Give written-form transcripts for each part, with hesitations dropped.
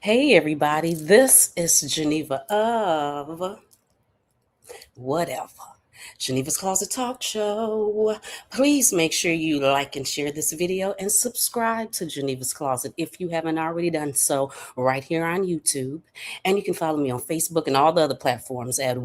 Hey everybody, this is Geneva of whatever. Geneva's Closet Talk Show. Please make sure you like and share this video and subscribe to Geneva's Closet if you haven't already done so right here on YouTube. And you can follow me on Facebook and all the other platforms at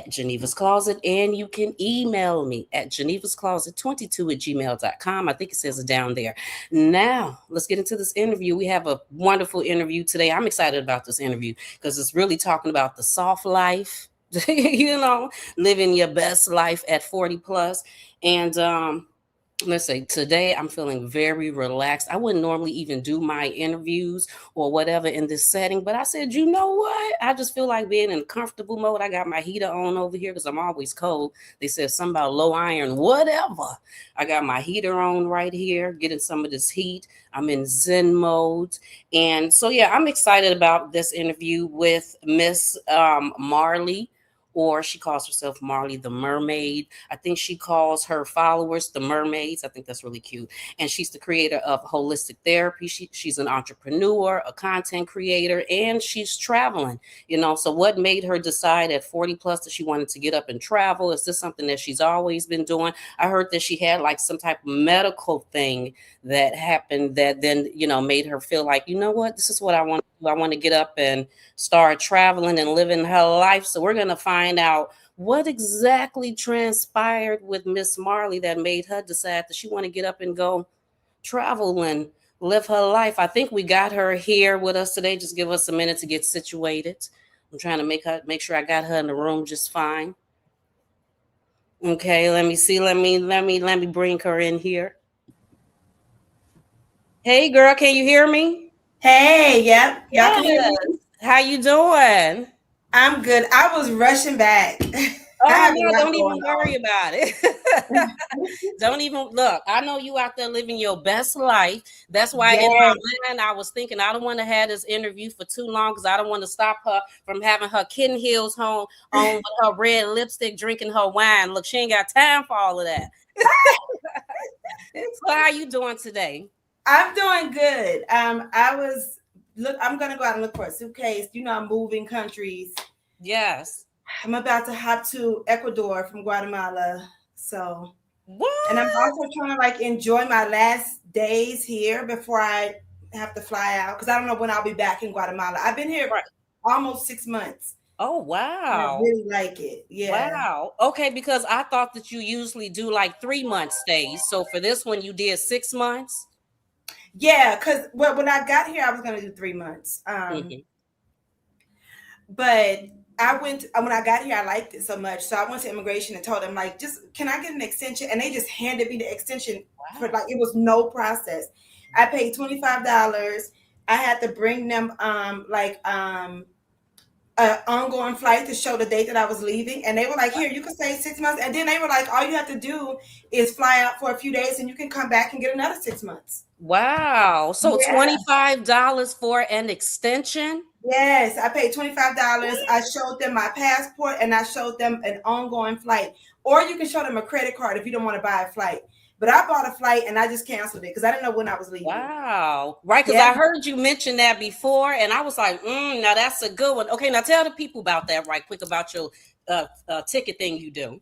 Geneva's Closet. And you can email me at genevascloset22@gmail.com. I think it says it down there. Now, let's get into this interview. We have a wonderful interview today. I'm excited about this interview because it's really talking about the soft life. Living your best life at 40 plus. And let's say today I'm feeling very relaxed. I wouldn't normally even do my interviews or whatever in this setting, but I said, you know what? I just feel like being in comfortable mode. I got my heater on over here because I'm always cold. They said something about low iron, whatever. I got my heater on right here, getting some of this heat. I'm in Zen mode. And so, yeah, I'm excited about this interview with Miss Marley, or she calls herself Marley the Mermaid. I think she calls her followers the mermaids. I think that's really cute. And she's the creator of Heauxlistic Therapy. She's an entrepreneur, a content creator, and she's traveling. So what made her decide at 40 plus that she wanted to get up and travel? Is this something that she's always been doing? I heard that she had like some type of medical thing that happened that then, made her feel like, you know what, this is what I want to do. I want to get up and start traveling and living her life. So we're going to find out what exactly transpired with Miss Marley that made her decide that she want to get up and go travel and live her life. I think we got her here with us today. Just give us a minute to get situated. I'm trying to make sure I got her in the room just fine. Okay, let me see. Let me bring her in here. Hey girl, can you hear me? Hey, yep. Y'all can hear me? How you doing? I'm good. I was rushing back. I Oh have a no, lot don't even going worry on. about it. Don't even look. I know you out there living your best life. That's why in Yes. my mind I was thinking I don't want to have this interview for too long because I don't want to stop her from having her kitten heels home on with her red lipstick, drinking her wine. Look, she ain't got time for all of that. So how you doing today? I'm doing good. I'm gonna go out and look for a suitcase. I'm moving countries. Yes. I'm about to hop to Ecuador from Guatemala. So, and I'm What? also trying to like enjoy my last days here before I have to fly out because I don't know when I'll be back in Guatemala. I've been here Right. almost 6 months. Oh And I wow. really like it. Yeah. Wow. Okay, because I thought that you usually do like 3 month stays. So for this one, you did 6 months. Yeah, because when I got here, I was gonna do 3 months. Hmm. But I went when I got here, I liked it so much, so I went to immigration and told them like, just can I get an extension? And they just handed me the extension for Wow. like it was no process. I paid $25. I had to bring them an ongoing flight to show the date that I was leaving, and they were like, "Here, you can stay 6 months." And then they were like, "All you have to do is fly out for a few days, and you can come back and get another 6 months." Wow. So Yeah. $25 for an extension? Yes, I paid $25. I showed them my passport and I showed them an ongoing flight. Or you can show them a credit card if you don't want to buy a flight. But I bought a flight and I just canceled it because I didn't know when I was leaving. Wow. Right. Because Yeah. I heard you mention that before, and I was like, now that's a good one. Okay, now tell the people about that right quick about your ticket thing you do.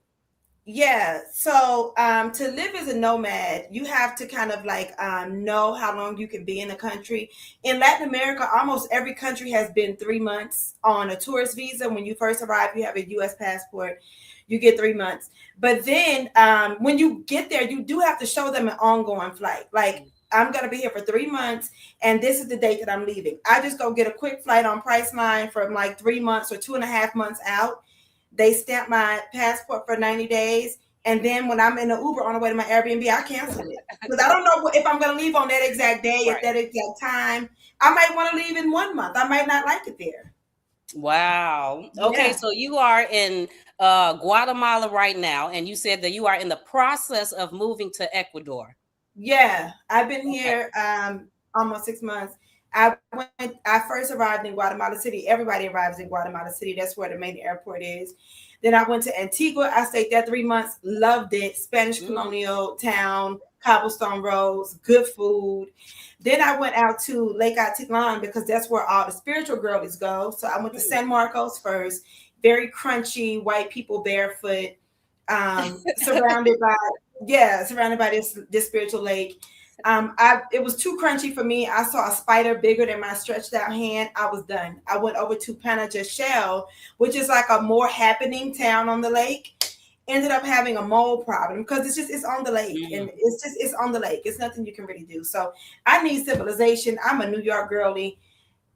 Yeah. So to live as a nomad, you have to kind of like know how long you can be in the country. In Latin America, almost every country has been 3 months on a tourist visa. When you first arrive, you have a US passport, you get 3 months. But then when you get there, you do have to show them an ongoing flight. Like, I'm going to be here for 3 months, and this is the date that I'm leaving. I just go get a quick flight on Priceline from like 3 months or 2.5 months out. They stamp my passport for 90 days. And then when I'm in the Uber on the way to my Airbnb, I cancel it. Because I don't know if I'm going to leave on that exact day, at Right. that exact time. I might want to leave in 1 month. I might not like it there. Wow. Okay, Yeah. so you are in Guatemala right now, and you said that you are in the process of moving to Ecuador. Yeah. I've been Okay. here almost 6 months. I first arrived in Guatemala City. Everybody arrives in Guatemala City. That's where the main airport is. Then I went to Antigua. I stayed there 3 months. Loved it. Spanish Mm. colonial town. cobblestone roads, good food. Then I went out to Lake Atitlan because that's where all the spiritual girlies go. So I went to San Marcos first, very crunchy, white people barefoot, surrounded by this spiritual lake. It was too crunchy for me. I saw a spider bigger than my stretched out hand. I was done. I went over to Panajachel, which is like a more happening town on the lake. Ended up having a mole problem because it's on the lake, and it's on the lake. It's nothing you can really do. So I need civilization. I'm a New York girly.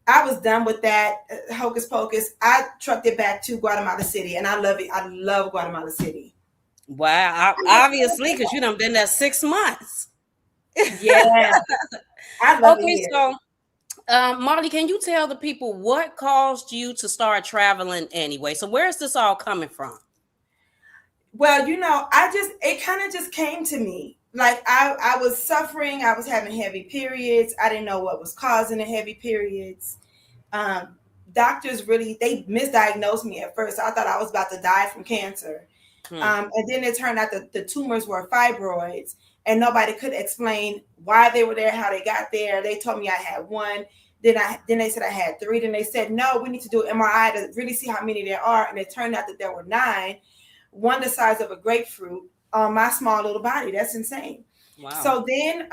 I was done with that hocus pocus. I trucked it back to Guatemala City, and I love it. I love Guatemala City. Wow, obviously, because you done been there 6 months. Yeah, I love it Okay, here. so Marley, can you tell the people what caused you to start traveling anyway? So where is this all coming from? Well, it kind of just came to me. Like I was suffering. I was having heavy periods. I didn't know what was causing the heavy periods. Um, Doctors really, they misdiagnosed me at first. I thought I was about to die from cancer. And then it turned out that the tumors were fibroids, and nobody could explain why they were there, how they got there. They told me I had one. Then they said I had three. Then they said, no, we need to do an MRI to really see how many there are. And it turned out that there were 9, one the size of a grapefruit on my small little body. That's insane. Wow. So then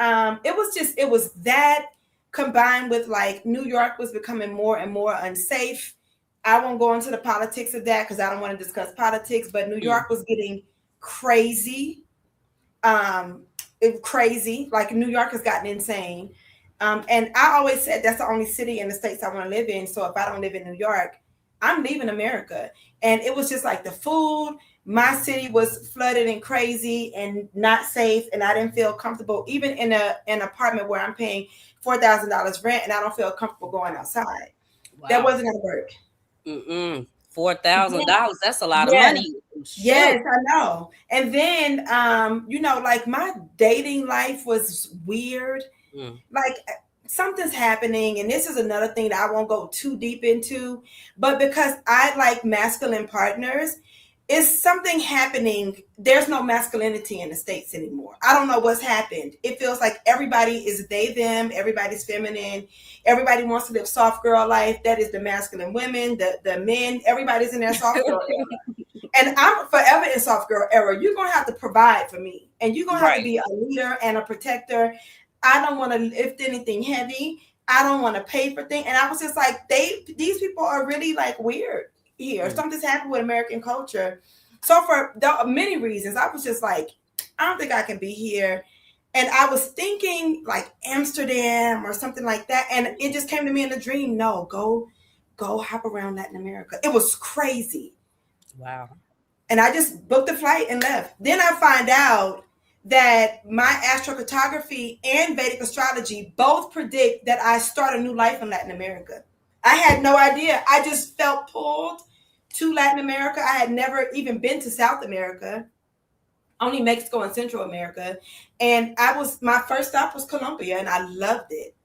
it was that combined with like New York was becoming more and more unsafe. I won't go into the politics of that because I don't want to discuss politics, but New York was getting crazy. Crazy. Like New York has gotten insane. And I always said that's the only city in the States I want to live in. So if I don't live in New York, I'm leaving America. And it was just like the food. My city was flooded and crazy and not safe. And I didn't feel comfortable, even in an apartment where I'm paying $4,000 rent and I don't feel comfortable going outside. Wow. That wasn't going to work. $4,000. That's a lot of money. Yes, I know. And then, like my dating life was weird. Like something's happening, and this is another thing that I won't go too deep into, but because I like masculine partners, is something happening. There's no masculinity in the States anymore. I don't know what's happened. It feels like everybody is they, them, everybody's feminine. Everybody wants to live soft girl life. That is the masculine women, the men, everybody's in their soft girl era. And I'm forever in soft girl era. You're going to have to provide for me, and you're going to have to be a leader and a protector. I don't want to lift anything heavy. I don't want to pay for things. And I was just like, these people are really like weird here. Something's happened with American culture. So for many reasons, I was just like, I don't think I can be here. And I was thinking like Amsterdam or something like that. And it just came to me in a dream. No, go hop around Latin America. It was crazy. Wow. And I just booked a flight and left. Then I find out that my astrocartography and Vedic astrology both predict that I start a new life in Latin America. I had no idea. I just felt pulled to Latin America. I had never even been to South America, only Mexico and Central America. And my first stop was Colombia, and I loved it.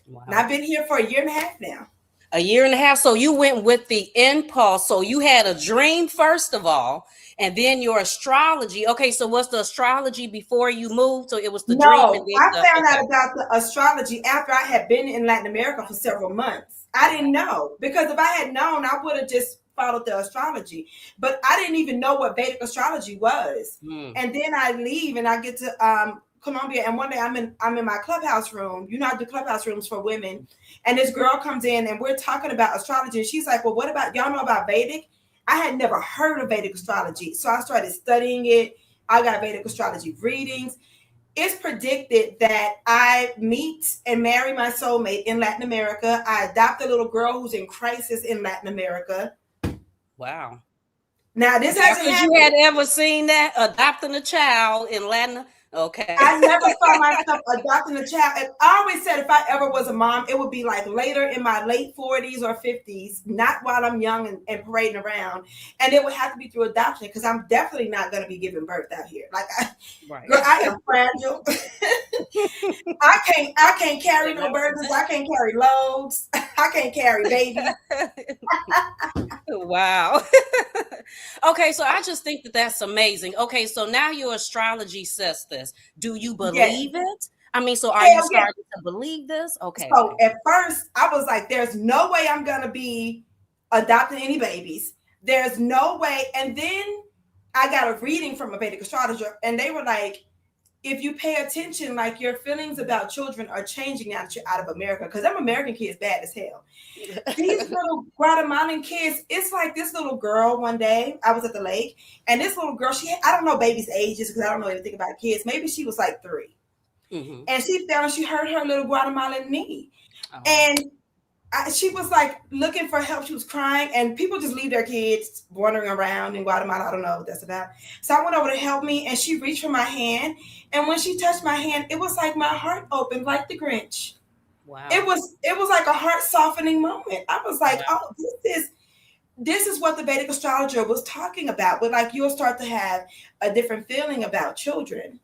Wow. And I've been here for 1.5 years now. 1.5 years. So you went with the impulse. So you had a dream, first of all, and then your astrology. Okay, so was the astrology before you moved? So it was the dream. No, I found out about the astrology after I had been in Latin America for several months. I didn't know, because if I had known, I would have just followed the astrology. But I didn't even know what Vedic astrology was. And then I leave and I get to Colombia, and one day I'm in my clubhouse room. I do clubhouse rooms for women, and this girl comes in and we're talking about astrology, and she's like, well, what about, y'all know about Vedic? I had never heard of Vedic astrology, so I started studying it. I got Vedic astrology readings. It's predicted that I meet and marry my soulmate in Latin America. I adopt a little girl who's in crisis in Latin America. Wow. Now this hasn't happened. You had ever seen that, adopting a child in Latin? Okay. I never saw myself adopting a child. I always said if I ever was a mom, it would be like later in my late 40s or 50s, not while I'm young and parading around. And it would have to be through adoption, because I'm definitely not going to be giving birth out here. Like girl, I am fragile. I can't carry no burdens. I can't carry loads. I can't carry babies. Wow. Okay, so I just think that that's amazing. Okay, so now your astrology says this. Do you Yes. believe it? I mean, so are you Hell yeah. starting to believe this? Okay, So okay. at first, I was like, there's no way I'm going to be adopting any babies. There's no way. And then I got a reading from a Vedic astrologer, and they were like, if you pay attention, like your feelings about children are changing now that you're out of America, because them American kids bad as hell. These little Guatemalan kids, it's like this little girl one day, I was at the lake, and this little girl, I don't know babies' ages because I don't know anything about kids. Maybe she was like 3. Mm-hmm. And she fell and she hurt her little Guatemalan knee. Oh, And she was like looking for help. She was crying, and people just leave their kids wandering around in Guatemala. I don't know what that's about. So I went over to help me, and she reached for my hand. And when she touched my hand, it was like my heart opened, like the Grinch. wow. It was like a heart softening moment. I was like, Wow. oh, this is what the Vedic astrologer was talking about. But like you'll start to have a different feeling about children.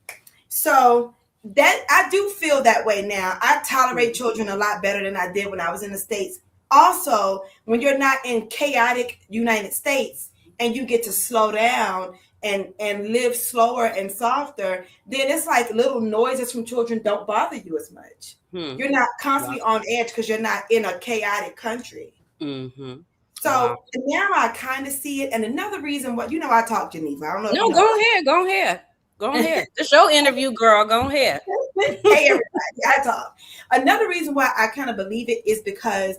So that I do feel that way now. I tolerate children a lot better than I did when I was in the States. Also, when you're not in chaotic United States and you get to slow down and live slower and softer, then it's like little noises from children don't bother you as much. Hmm. You're not Wow. constantly on edge because you're not in a chaotic country. Mm-hmm. Wow. So now I kind of see it. And another reason what I talk Geneva. I don't know if you No, know go ahead. Go ahead. Go ahead. It's your interview, girl. Go ahead. Hey everybody, I talk. Another reason why I kind of believe it is because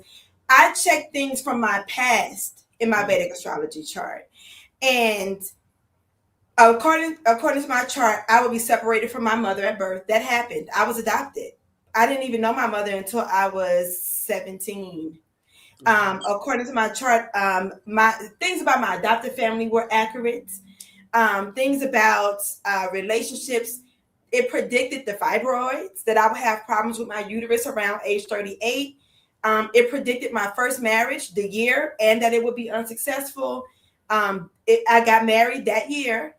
I check things from my past in my Vedic astrology chart. And according to my chart, I would be separated from my mother at birth. That happened. I was adopted. I didn't even know my mother until I was 17. According to my chart, my things about my adopted family were accurate. Things about relationships, it predicted the fibroids, that I would have problems with my uterus around age 38. It predicted my first marriage, the year, and that it would be unsuccessful. I got married that year,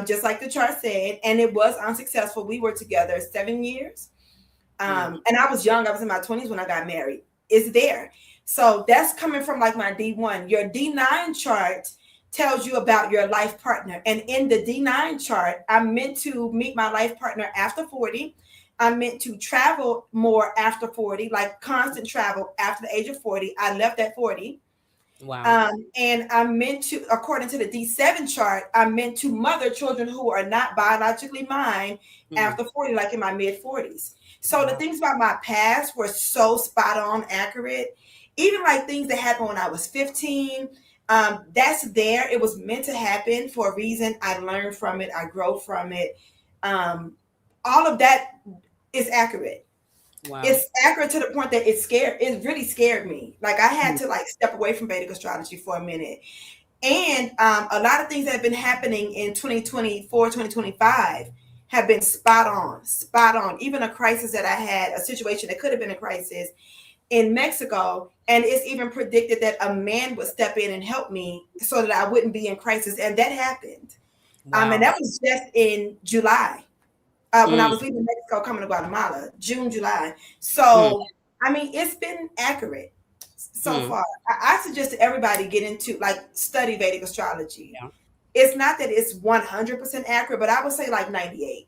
just like the chart said, and it was unsuccessful. We were together 7 years. And I was young. I was in my 20s when I got married. It's there. So that's coming from like my D1. Your D9 chart tells you about your life partner. And in the D9 chart, I'm meant to meet my life partner after 40. I'm meant to travel more after 40, like constant travel after the age of 40. I left at 40. Wow. And I'm meant to, according to the D7 chart, I'm meant to mother children who are not biologically mine after 40, like in my mid 40s. So the things about my past were so spot on accurate. Even like things that happened when I was 15, that's there. It was meant to happen for a reason. I learned from it. I grow from it. All of that is accurate. Wow. It's accurate to the point that it really scared me. Like I had to like step away from Vedic astrology for a minute. And a lot of things that have been happening in 2024, 2025 have been spot on. Even a crisis that I had, a situation that could have been a crisis in Mexico. And it's even predicted that a man would step in and help me so that I wouldn't be in crisis. And that happened. Wow. And that was just in July. When I was leaving Mexico, coming to Guatemala, June, July. So, I mean, it's been accurate so far. I suggest everybody get into study Vedic astrology. Yeah. It's not that it's 100% accurate, but I would say like 98.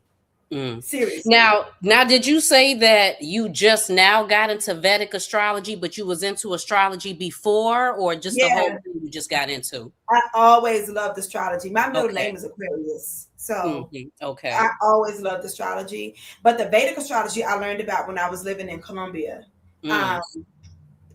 Seriously. Now, did you say that you just now got into Vedic astrology, but you was into astrology before, or just the whole thing you just got into? I always loved astrology. My middle name is Aquarius. So okay. I always loved astrology. But the Vedic astrology I learned about when I was living in Colombia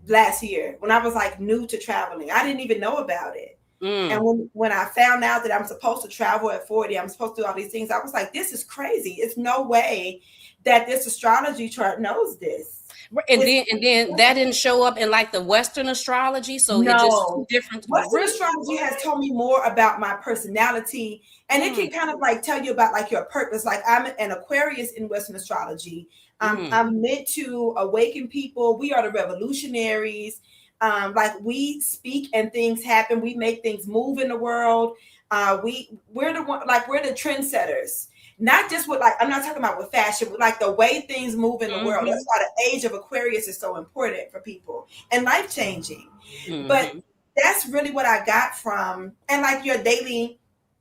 last year, when I was like new to traveling. I didn't even know about it. And when I found out that I'm supposed to travel at 40, I'm supposed to do all these things, I was like, this is crazy. It's no way that this astrology chart knows this. And then that didn't show up in like the Western astrology. So no. It just different. Western astrology has told me more about my personality, and it can kind of like tell you about like your purpose. Like I'm an Aquarius in Western astrology. I'm meant to awaken people. We are the revolutionaries. Like we speak and things happen. We make things move in the world. We're the one, like we're the trendsetters. Not just with like, I'm not talking about with fashion, but like the way things move in the world. Mm-hmm. That's why the age of Aquarius is so important for people and life changing. But Mm-hmm. that's really what I got from, and like your daily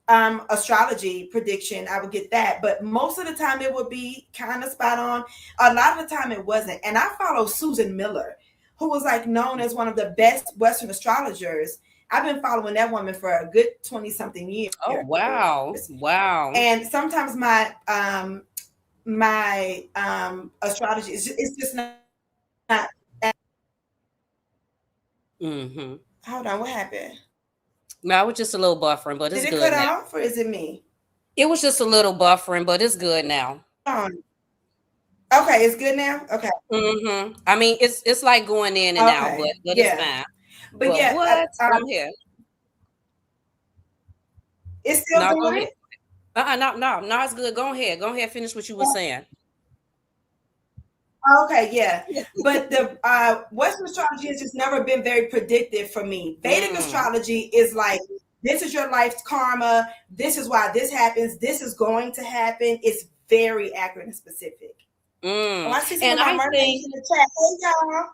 astrology prediction, I would get that. But most of the time it would be kind of spot on. A lot of the time it wasn't. And I follow Susan Miller, who was like known as one of the best Western astrologers. I've been following that woman for a good 20 something years. Oh wow. Wow. And sometimes my astrology is it's just not. Mm-hmm. Hold on, what happened? No, it was just a little buffering, but Did it's it good cut now. off or is it me? It was just a little buffering, but it's good now. On. Okay, it's good now. Okay, Mm-hmm. I mean, it's like going in and out, okay, but it's yeah, fine. but But yeah, what? I'm here. it's still No, go going. ahead. No, it's good. Go ahead. Go ahead. Finish what you were saying. Okay, yeah, but the Western astrology has just never been very predictive for me. Vedic Mm, astrology is like, this is your life's karma. This is why this happens. This is going to happen. It's very accurate and specific. Oh, mm. I see some of And my I mermaids think in the chat. Hey, y'all.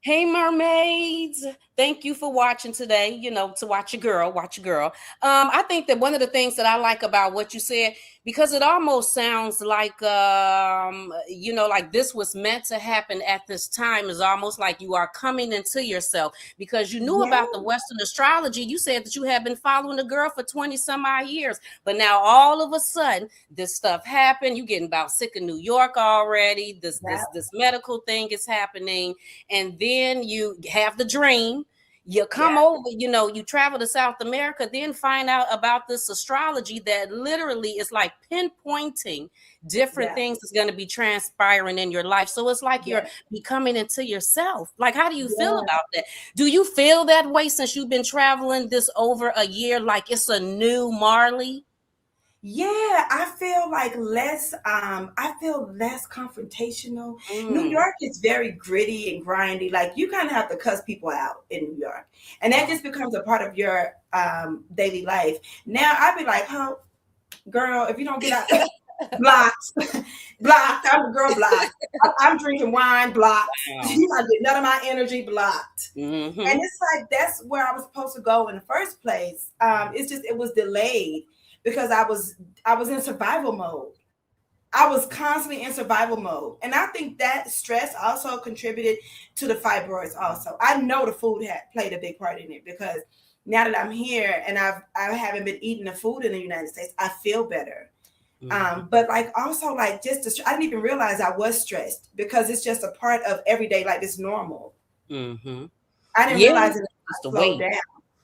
hey, mermaids. Thank you for watching today. To watch your girl, watch your girl. I think that one of the things that I like about what you said, because it almost sounds like, like this was meant to happen at this time, is almost like you are coming into yourself because you knew Yeah, about the Western astrology. You said that you had been following the girl for 20 some odd years, but now all of a sudden this stuff happened. You getting about sick of New York already. This yeah, this this medical thing is happening, and then you have the dream, you come yeah, over, you travel to South America, then find out about this astrology that literally is like pinpointing different yeah, things that's going to be transpiring in your life. So it's like you're yeah, becoming into yourself. Like, how do you feel yeah. about that? Do you feel that way since you've been traveling this over a year, like it's a new Marley? Yeah, I feel less confrontational. New Mm. York is very gritty and grindy. Like you kind of have to cuss people out in New York. And that just becomes a part of your daily life. Now I'd be like, "Oh, girl, if you don't get out blocked, blocked, I'm a girl blocked. I'm drinking wine blocked. Wow. You're not getting none of my energy blocked." And Mm-hmm. it's like that's where I was supposed to go in the first place. It's just it was delayed because I was in survival mode. I was constantly in survival mode, and I think that stress also contributed to the fibroids. Also, I know the food had played a big part in it because now that I'm here and I haven't been eating the food in the United States, I feel better. Mm-hmm. But like also like I didn't even realize I was stressed because it's just a part of everyday life. It's normal. Mm-hmm. I didn't Yeah, realize it. just I the slowed weight. down.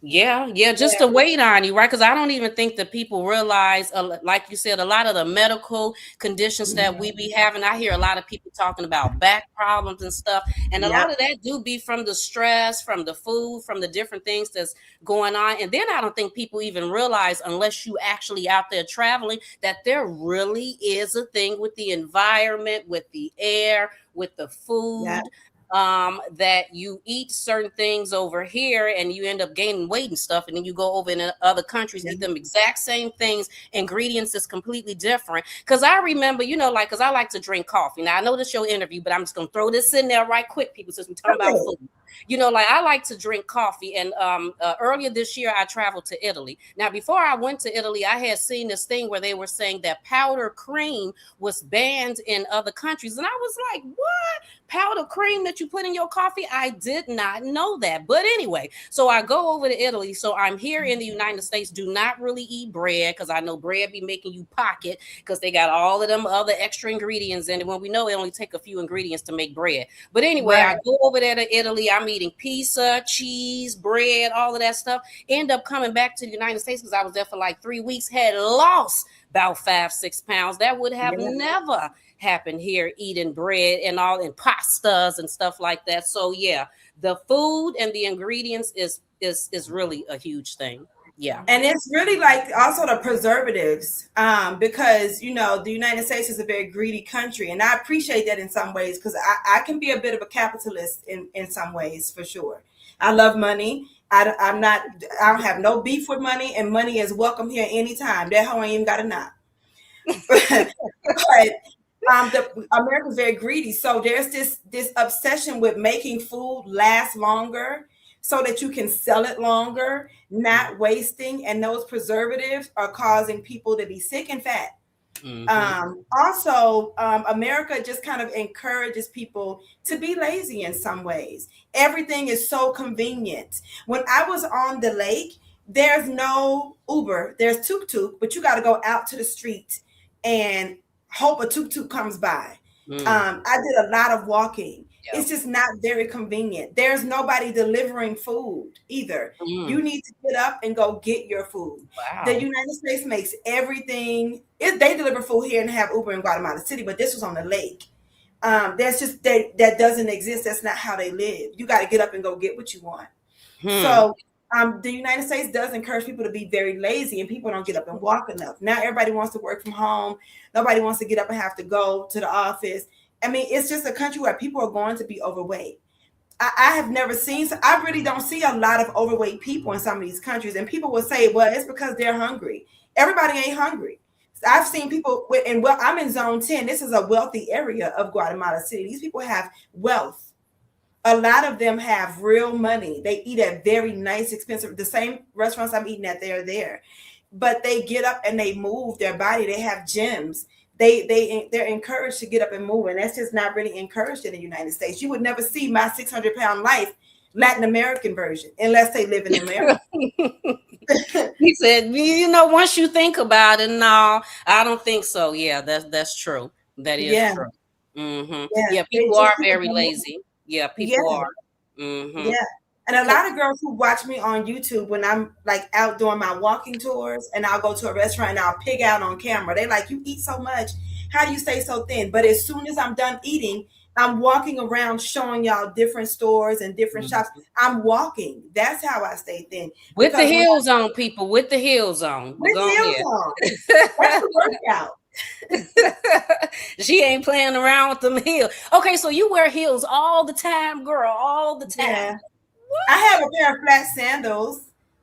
Yeah, just Yeah, to wait on you, right? Because I don't even think that people realize, like you said, a lot of the medical conditions that we mhm, be having. I hear a lot of people talking about back problems and stuff, and a yep, lot of that do be from the stress, from the food, from the different things that's going on. And then I don't think people even realize, unless you actually out there traveling, that there really is a thing with the environment, with the air, with the yep, food, that you eat certain things over here and you end up gaining weight and stuff, and then you go over in other countries, yep. eat them exact same things, ingredients is completely different. Because I remember, like, because I like to drink coffee. Now I know this your interview, but I'm just gonna throw this in there right quick, people, since we're talking about Okay. food. Like, I like to drink coffee, and earlier this year I traveled to Italy. Now, before I went to Italy, I had seen this thing where they were saying that powder cream was banned in other countries, and I was like, what? Powder cream that you put in your coffee? I did not know that. But anyway, so I go over to Italy. So I'm here in the United States, do not really eat bread because I know bread be making you pocket because they got all of them other extra ingredients in it, when we know it only take a few ingredients to make bread. But anyway, I Right. go over there to Italy. I'm eating pizza, cheese, bread, all of that stuff. End up coming back to the United States because I was there for like 3 weeks, had lost about 5-6 pounds. That would have Yeah. never happened here, eating bread and all, and pastas and stuff like that. So yeah, the food and the ingredients is really a huge thing. Yeah. And it's really like also the preservatives, because the United States is a very greedy country, and I appreciate that in some ways because I can be a bit of a capitalist in some ways for sure. I love money. I'm not. I don't have no beef with money, and money is welcome here anytime. That hoe ain't even got a knock. But America's very greedy, so there's this obsession with making food last longer so that you can sell it longer, not wasting, and those preservatives are causing people to be sick and fat. Mm-hmm. Also, America just kind of encourages people to be lazy in some ways. Everything is so convenient. When I was on the lake, there's no Uber, there's tuk tuk, but you got to go out to the street and hope a tuk tuk comes by. Mm. I did a lot of walking. Yeah. It's just not very convenient. There's nobody delivering food either. You Mm. need to get up and go get your food. The Wow. United States makes everything. They deliver food here and have Uber in Guatemala City, but this was on the lake. That's just that doesn't exist. That's not how they live. You got to get up and go get what you want. Hmm. So the United States does encourage people to be very lazy, and people don't get up and walk enough. Now everybody wants to work from home. Nobody wants to get up and have to go to the office. I mean, it's just a country where people are going to be overweight. I have never seen, so I really don't see a lot of overweight people in some of these countries. And people will say, well, it's because they're hungry. Everybody ain't hungry. I've seen people with, and well, I'm in zone 10. This is a wealthy area of Guatemala City. These people have wealth. A lot of them have real money. They eat at very nice, expensive, the same restaurants I'm eating at, they're there. But they get up and they move their body. They have gyms. They're encouraged to get up and move, and that's just not really encouraged in the United States. You would never see my 600-pound life Latin American version unless they live in America. He said, once you think about it, no, I don't think so. Yeah, that's true. That is Yeah, true. Mm-hmm. yeah. Yeah, They people just are people very don't move. lazy. Yeah, Yeah, people are. Mm-hmm. yeah. And a lot of girls who watch me on YouTube when I'm like out doing my walking tours, and I'll go to a restaurant and I'll pig out on camera. They like, you eat so much. How do you stay so thin? But as soon as I'm done eating, I'm walking around showing y'all different stores and different shops. Mm-hmm. I'm walking. That's how I stay thin. With the Because when I heels on, people, with the heels on. But with go heels ahead. on, that's the workout. She ain't playing around with them heels. Okay, so you wear heels all the time, girl, all the time. Yeah. I have a pair of flat sandals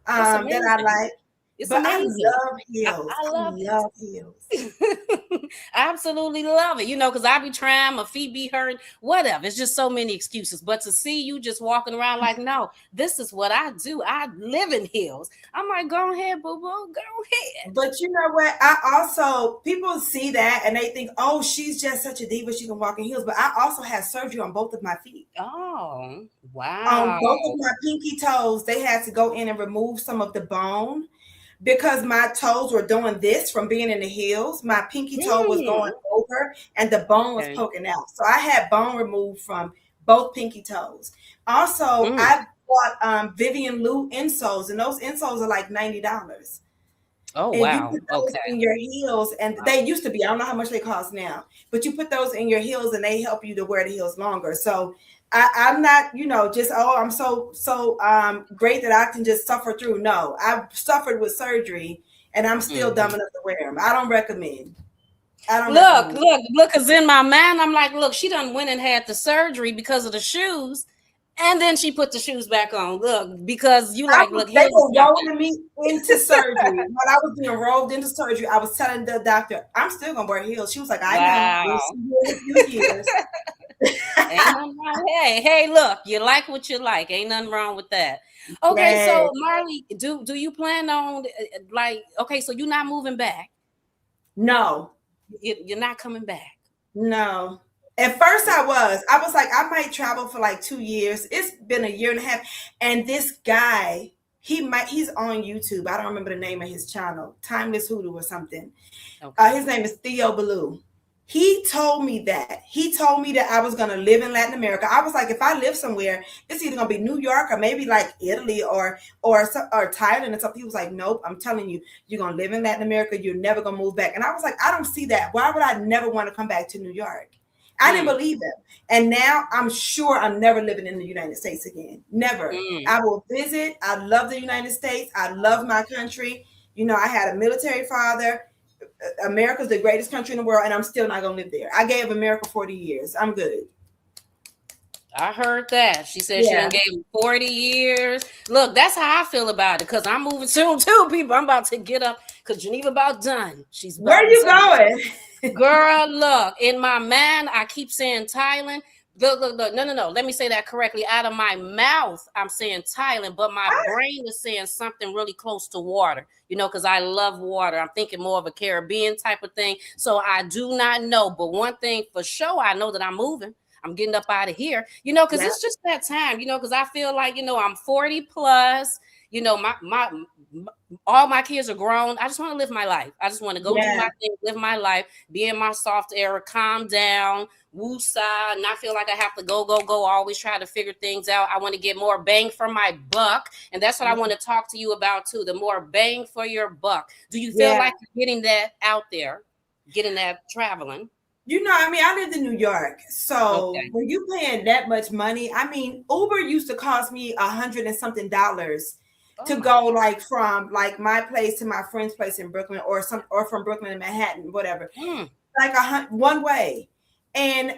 That's that I amazing. like, It's but I amazing. love heels. I I love love heels. it. I absolutely love it. Because I be trying, my feet be hurting, whatever. It's just so many excuses. But to see you just walking around like, no, this is what I do. I live in heels. I'm like, go ahead, boo boo, go ahead. But you know what? I also, people see that and they think, oh, she's just such a diva. She can walk in heels. But I also had surgery on both of my feet. Oh, On wow. both of my pinky toes, they had to go in and remove some of the bone because my toes were doing this from being in the heels. My pinky toe was going over and the bone was Okay. poking out. So I had bone removed from both pinky toes. Also, I bought Vivian Lew insoles, and those insoles are like $90. Oh, And you wow. put those Okay. in your heels, and they used to be, I don't know how much they cost now, but you put those in your heels and they help you to wear the heels longer. So I'm not, just, oh, I'm so great that I can just suffer through. No, I've suffered with surgery and I'm still dumb enough to wear them. I don't recommend. Look, because in my mind, I'm like, look, she done went and had the surgery because of the shoes. And then she put the shoes back on. Look, because you like, look, They heels were is something. rolling me into surgery. When I was being rolled into surgery, I was telling the doctor, I'm still gonna wear heels. She was like, I know. We'll Wow. see you in a few years. Ain't nothing wrong. Hey, look, you like what you like. Ain't nothing wrong with that. Okay, Yes. so Marley, do you plan on okay, so you're not moving back? No. You're not coming back. No. At first I was like, I might travel for like 2 years. It's been a year and a half. And this guy, he's on YouTube. I don't remember the name of his channel, Timeless Hoodoo or something. Okay. His name is Theo Ballou. He told me that. He told me that I was going to live in Latin America. I was like, if I live somewhere, it's either going to be New York or maybe like Italy or Thailand or something. He was like, nope, I'm telling you, you're going to live in Latin America. You're never going to move back. And I was like, I don't see that. Why would I never want to come back to New York? I didn't believe him. And now I'm sure I'm never living in the United States again. Never. I will visit. I love the United States. I love my country. I had a military father. America's the greatest country in the world, and I'm still not going to live there. I gave America 40 years. I'm good. I heard that. She said she done gave him 40 years. Look, that's how I feel about it because I'm moving soon too, people. I'm about to get up because Geneva about done. She's Where about you done. going? Girl, look, in my mind, I keep saying Thailand. Look. No. Let me say that correctly. Out of my mouth, I'm saying Thailand, but my brain is saying something really close to water, because I love water. I'm thinking more of a Caribbean type of thing. So I do not know. But one thing for sure, I know that I'm moving. I'm getting up out of here, because Yeah. it's just that time, because I feel like, I'm 40 plus, my all my kids are grown. I just want to live my life. I just want to go do Yeah. my thing, live my life, be in my soft era, calm down, woosah, not feel like I have to go, always try to figure things out. I want to get more bang for my buck. And that's what I want to talk to you about too. The more bang for your buck. Do you feel Yeah. like you're getting that out there, getting that traveling? I mean, I lived in New York. So Okay. when you paying that much money, I mean, Uber used to cost me $100 and something Oh to my go like from like my place to my friend's place in Brooklyn or from Brooklyn to Manhattan, whatever. God. Like one way. And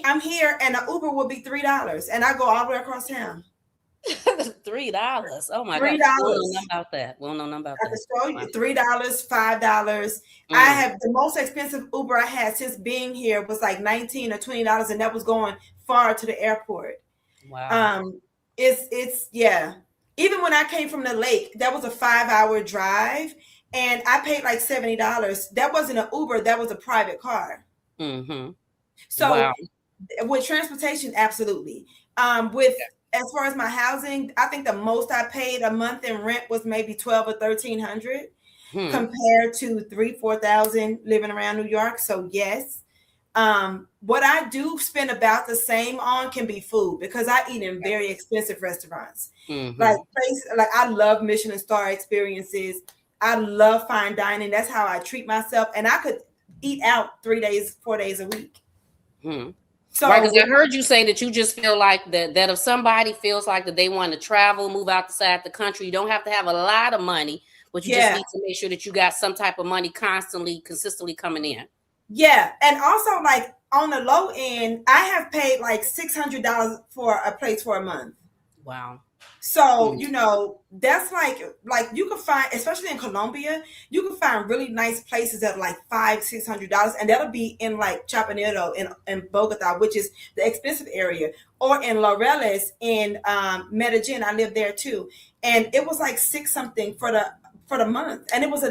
I'm here and an Uber will be $3 and I go all the way across town. $3. Oh my Three God. We don't know dollars. nothing about that. We don't know nothing about I that. could show Wow. you $3, $5. I Mm, have the most expensive Uber I had since being here was like $19 or $20, and that was going far to the airport. wow. Um, it's yeah. Even when I came from the lake, that was a 5-hour drive, and I paid like $70. That wasn't an Uber, that was a private car. Mm-hmm. So Wow. with transportation, absolutely. With as far as my housing, I think the most I paid a month in rent was maybe 12 or 1300 Hmm. compared to 3-4 thousand living around New York. So yes. What I do spend about the same on can be food because I eat in very expensive restaurants. Like Mm-hmm. like I love Michelin star experiences. I love fine dining. That's how I treat myself. And I could eat out 3 days, 4 days a week. Hmm. Right, So because I heard you say that you just feel like that if somebody feels like that they want to travel, move outside the country, you don't have to have a lot of money, but you just yeah, need to make sure that you got some type of money constantly, consistently coming in. yeah. And also like on the low end, I have paid like $600 for a place for a month. Wow. So, Mm. that's like you can find, especially in Colombia, you can find really nice places at like $500-$600, and that'll be in like Chapanero in Bogota, which is the expensive area, or in Laureles in Medellin. I lived there too, and it was like six something for the month, and it's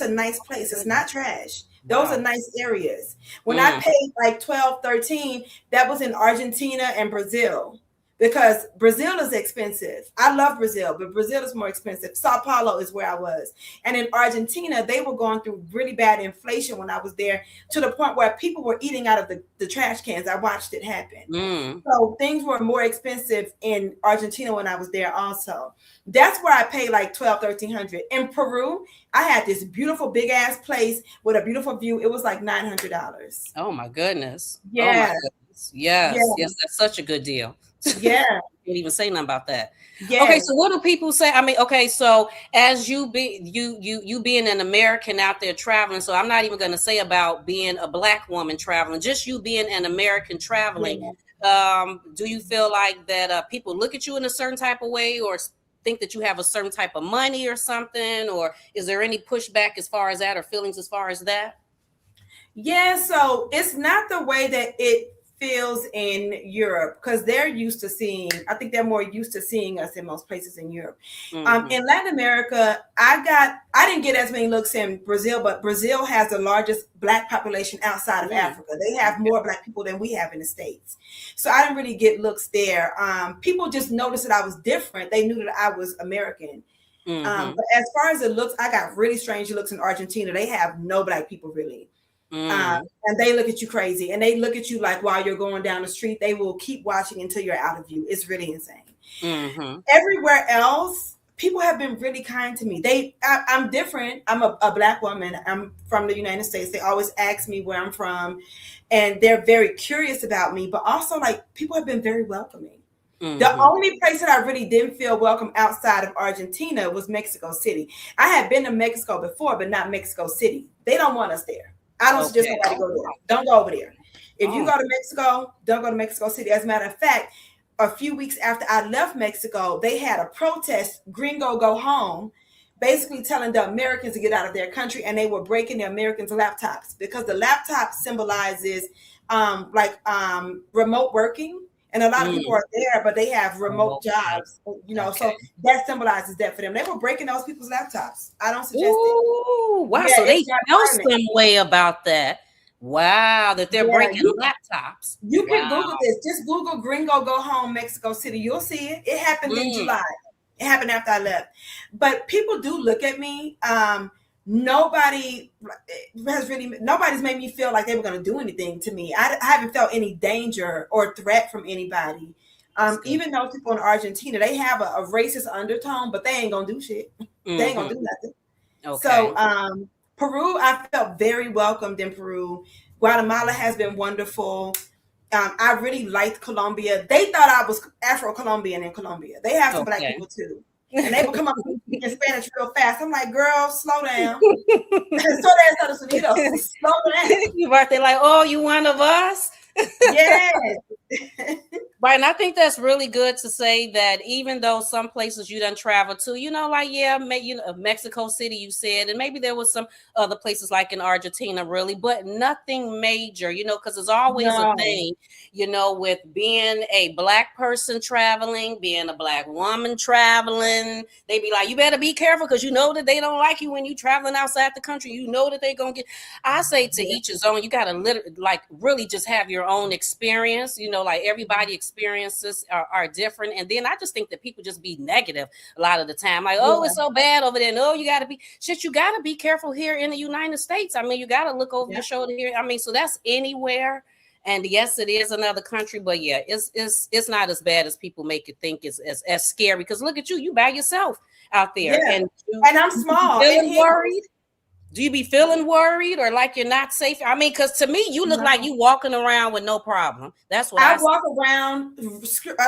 a nice place. It's not trash. Those are Wow. nice areas. When I Mm. paid like 12, 13, that was in Argentina and Brazil because Brazil is expensive. I love Brazil, but Brazil is more expensive. Sao Paulo is where I was. And in Argentina, they were going through really bad inflation when I was there to the point where people were eating out of the trash cans. I watched it happen. Mm. So things were more expensive in Argentina when I was there also. That's where I paid like 12, 1300. In Peru, I had this beautiful big ass place with a beautiful view. It was like $900. Oh my goodness. Oh my Yeah. goodness. Yes. Yeah. Yes, that's such a good deal. Yeah. Can't even say nothing about that. Okay, Yes. so what do people say? I mean, okay, so as you being an American out there traveling, so I'm not even going to say about being a Black woman traveling, just you being an American traveling. Yeah. Do you feel like that people look at you in a certain type of way, or think that you have a certain type of money or something, or is there any pushback as far as that, or feelings as far as that? Yeah, so it's not the way that it feels in Europe because they're used to seeing, I think they're more used to seeing us in most places in Europe. Mm-hmm. In Latin America, I didn't get as many looks in Brazil, but Brazil has the largest Black population outside of Mm. Africa. They have more Black people than we have in the States. So I didn't really get looks there. People just noticed that I was different. They knew that I was American. Mm-hmm. But as far as the looks, I got really strange looks in Argentina. They have no Black people really. Mm. And they look at you crazy and they look at you like while you're going down the street, they will keep watching until you're out of view. It's really insane. Mm-hmm. Everywhere else, people have been really kind to me. I'm different. I'm a Black woman. I'm from the United States. They always ask me where I'm from and they're very curious about me, but also like people have been very welcoming. The Mm-hmm. only place that I really didn't feel welcome outside of Argentina was Mexico City. I had been to Mexico before, but not Mexico City. They don't want us there. I don't suggest Okay. nobody go there. Don't go over there. If you Oh. go to Mexico, don't go to Mexico City. As a matter of fact, a few weeks after I left Mexico, they had a protest, Gringo Go Home, basically telling the Americans to get out of their country, and they were breaking the Americans' laptops because the laptop symbolizes remote working. And a lot of people Mm. are there, but they have remote Okay. jobs, so Okay. that symbolizes that for them. They were breaking those people's laptops. I don't suggest it. Ooh, wow. Yeah, So it's they not feel violent. some way about that. Wow, that they're Yeah, breaking laptops. you can Wow. Google this. Just Google Gringo Go Home Mexico City. You'll see it. It happened in Mm. July. It happened after I left. But people do look at me. Nobody nobody's made me feel like they were going to do anything to me. I haven't felt any danger or threat from anybody. That's good. Even those people in Argentina, they have a racist undertone, but they ain't gonna do shit. They ain't gonna Hmm. do nothing. So Okay. Peru, I felt very welcomed in Peru. Guatemala has been wonderful. I really liked Colombia. They thought I was Afro-Colombian in Colombia. They have some black Okay. people too. And they would come up with me speaking Spanish real fast. I'm like, girl, slow down. So de Estados Unidos, slow down. You right there like, oh, you one of us? Yes. Right, and I think that's really good to say that even though some places you done travel to, like Mexico City, you said, and maybe there was some other places like in Argentina, really, but nothing major, because there's always a No. thing, with being a black person traveling, being a black woman traveling. They be like, you better be careful because you know that they don't like you when you traveling outside the country. You know that they gonna get. I say to each his own. You gotta really just have your own experience. Like everybody experiences are different. And then I just think that people just be negative a lot of the time. Like, oh, Yeah. it's so bad over there. No, you got to be shit. You got to be careful here in the United States. I mean, you got to look over Yeah. your shoulder here. I mean, so that's anywhere. And yes, it is another country, but yeah, it's not as bad as people make it think. It's as scary because look at you by yourself out there, Yeah. and And I'm small. And feeling here, worried. Do you be feeling worried or like you're not safe? I mean, because to me, you look like no. you walking around with no problem. That's what I I see. walk around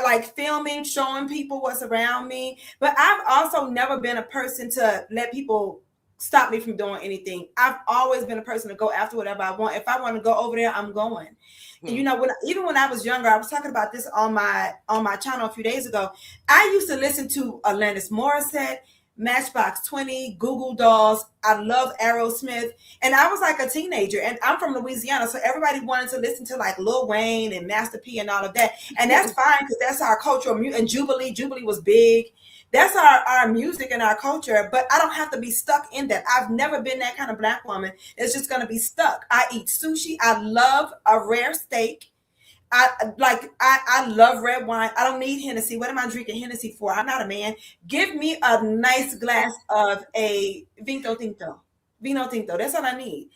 like filming, showing people what's around me. But I've also never been a person to let people stop me from doing anything. I've always been a person to go after whatever I want. If I want to go over there, I'm going. Hmm. Even when I was younger, I was talking about this on my channel a few days ago. I used to listen to Alanis Morissette, Matchbox 20, Google Dolls. I love Aerosmith. And I was like a teenager, and I'm from Louisiana, so everybody wanted to listen to like Lil Wayne and Master P and all of that. And that's fine because that's our cultural music. And Jubilee was big. That's our music and our culture, but I don't have to be stuck in that. I've never been that kind of black woman. It's just going to be stuck. I eat sushi. I love a rare steak. I love red wine. I don't need Hennessy. What am I drinking Hennessy for? I'm not a man. Give me a nice glass of a Vino Tinto. Vino Tinto. That's all I need.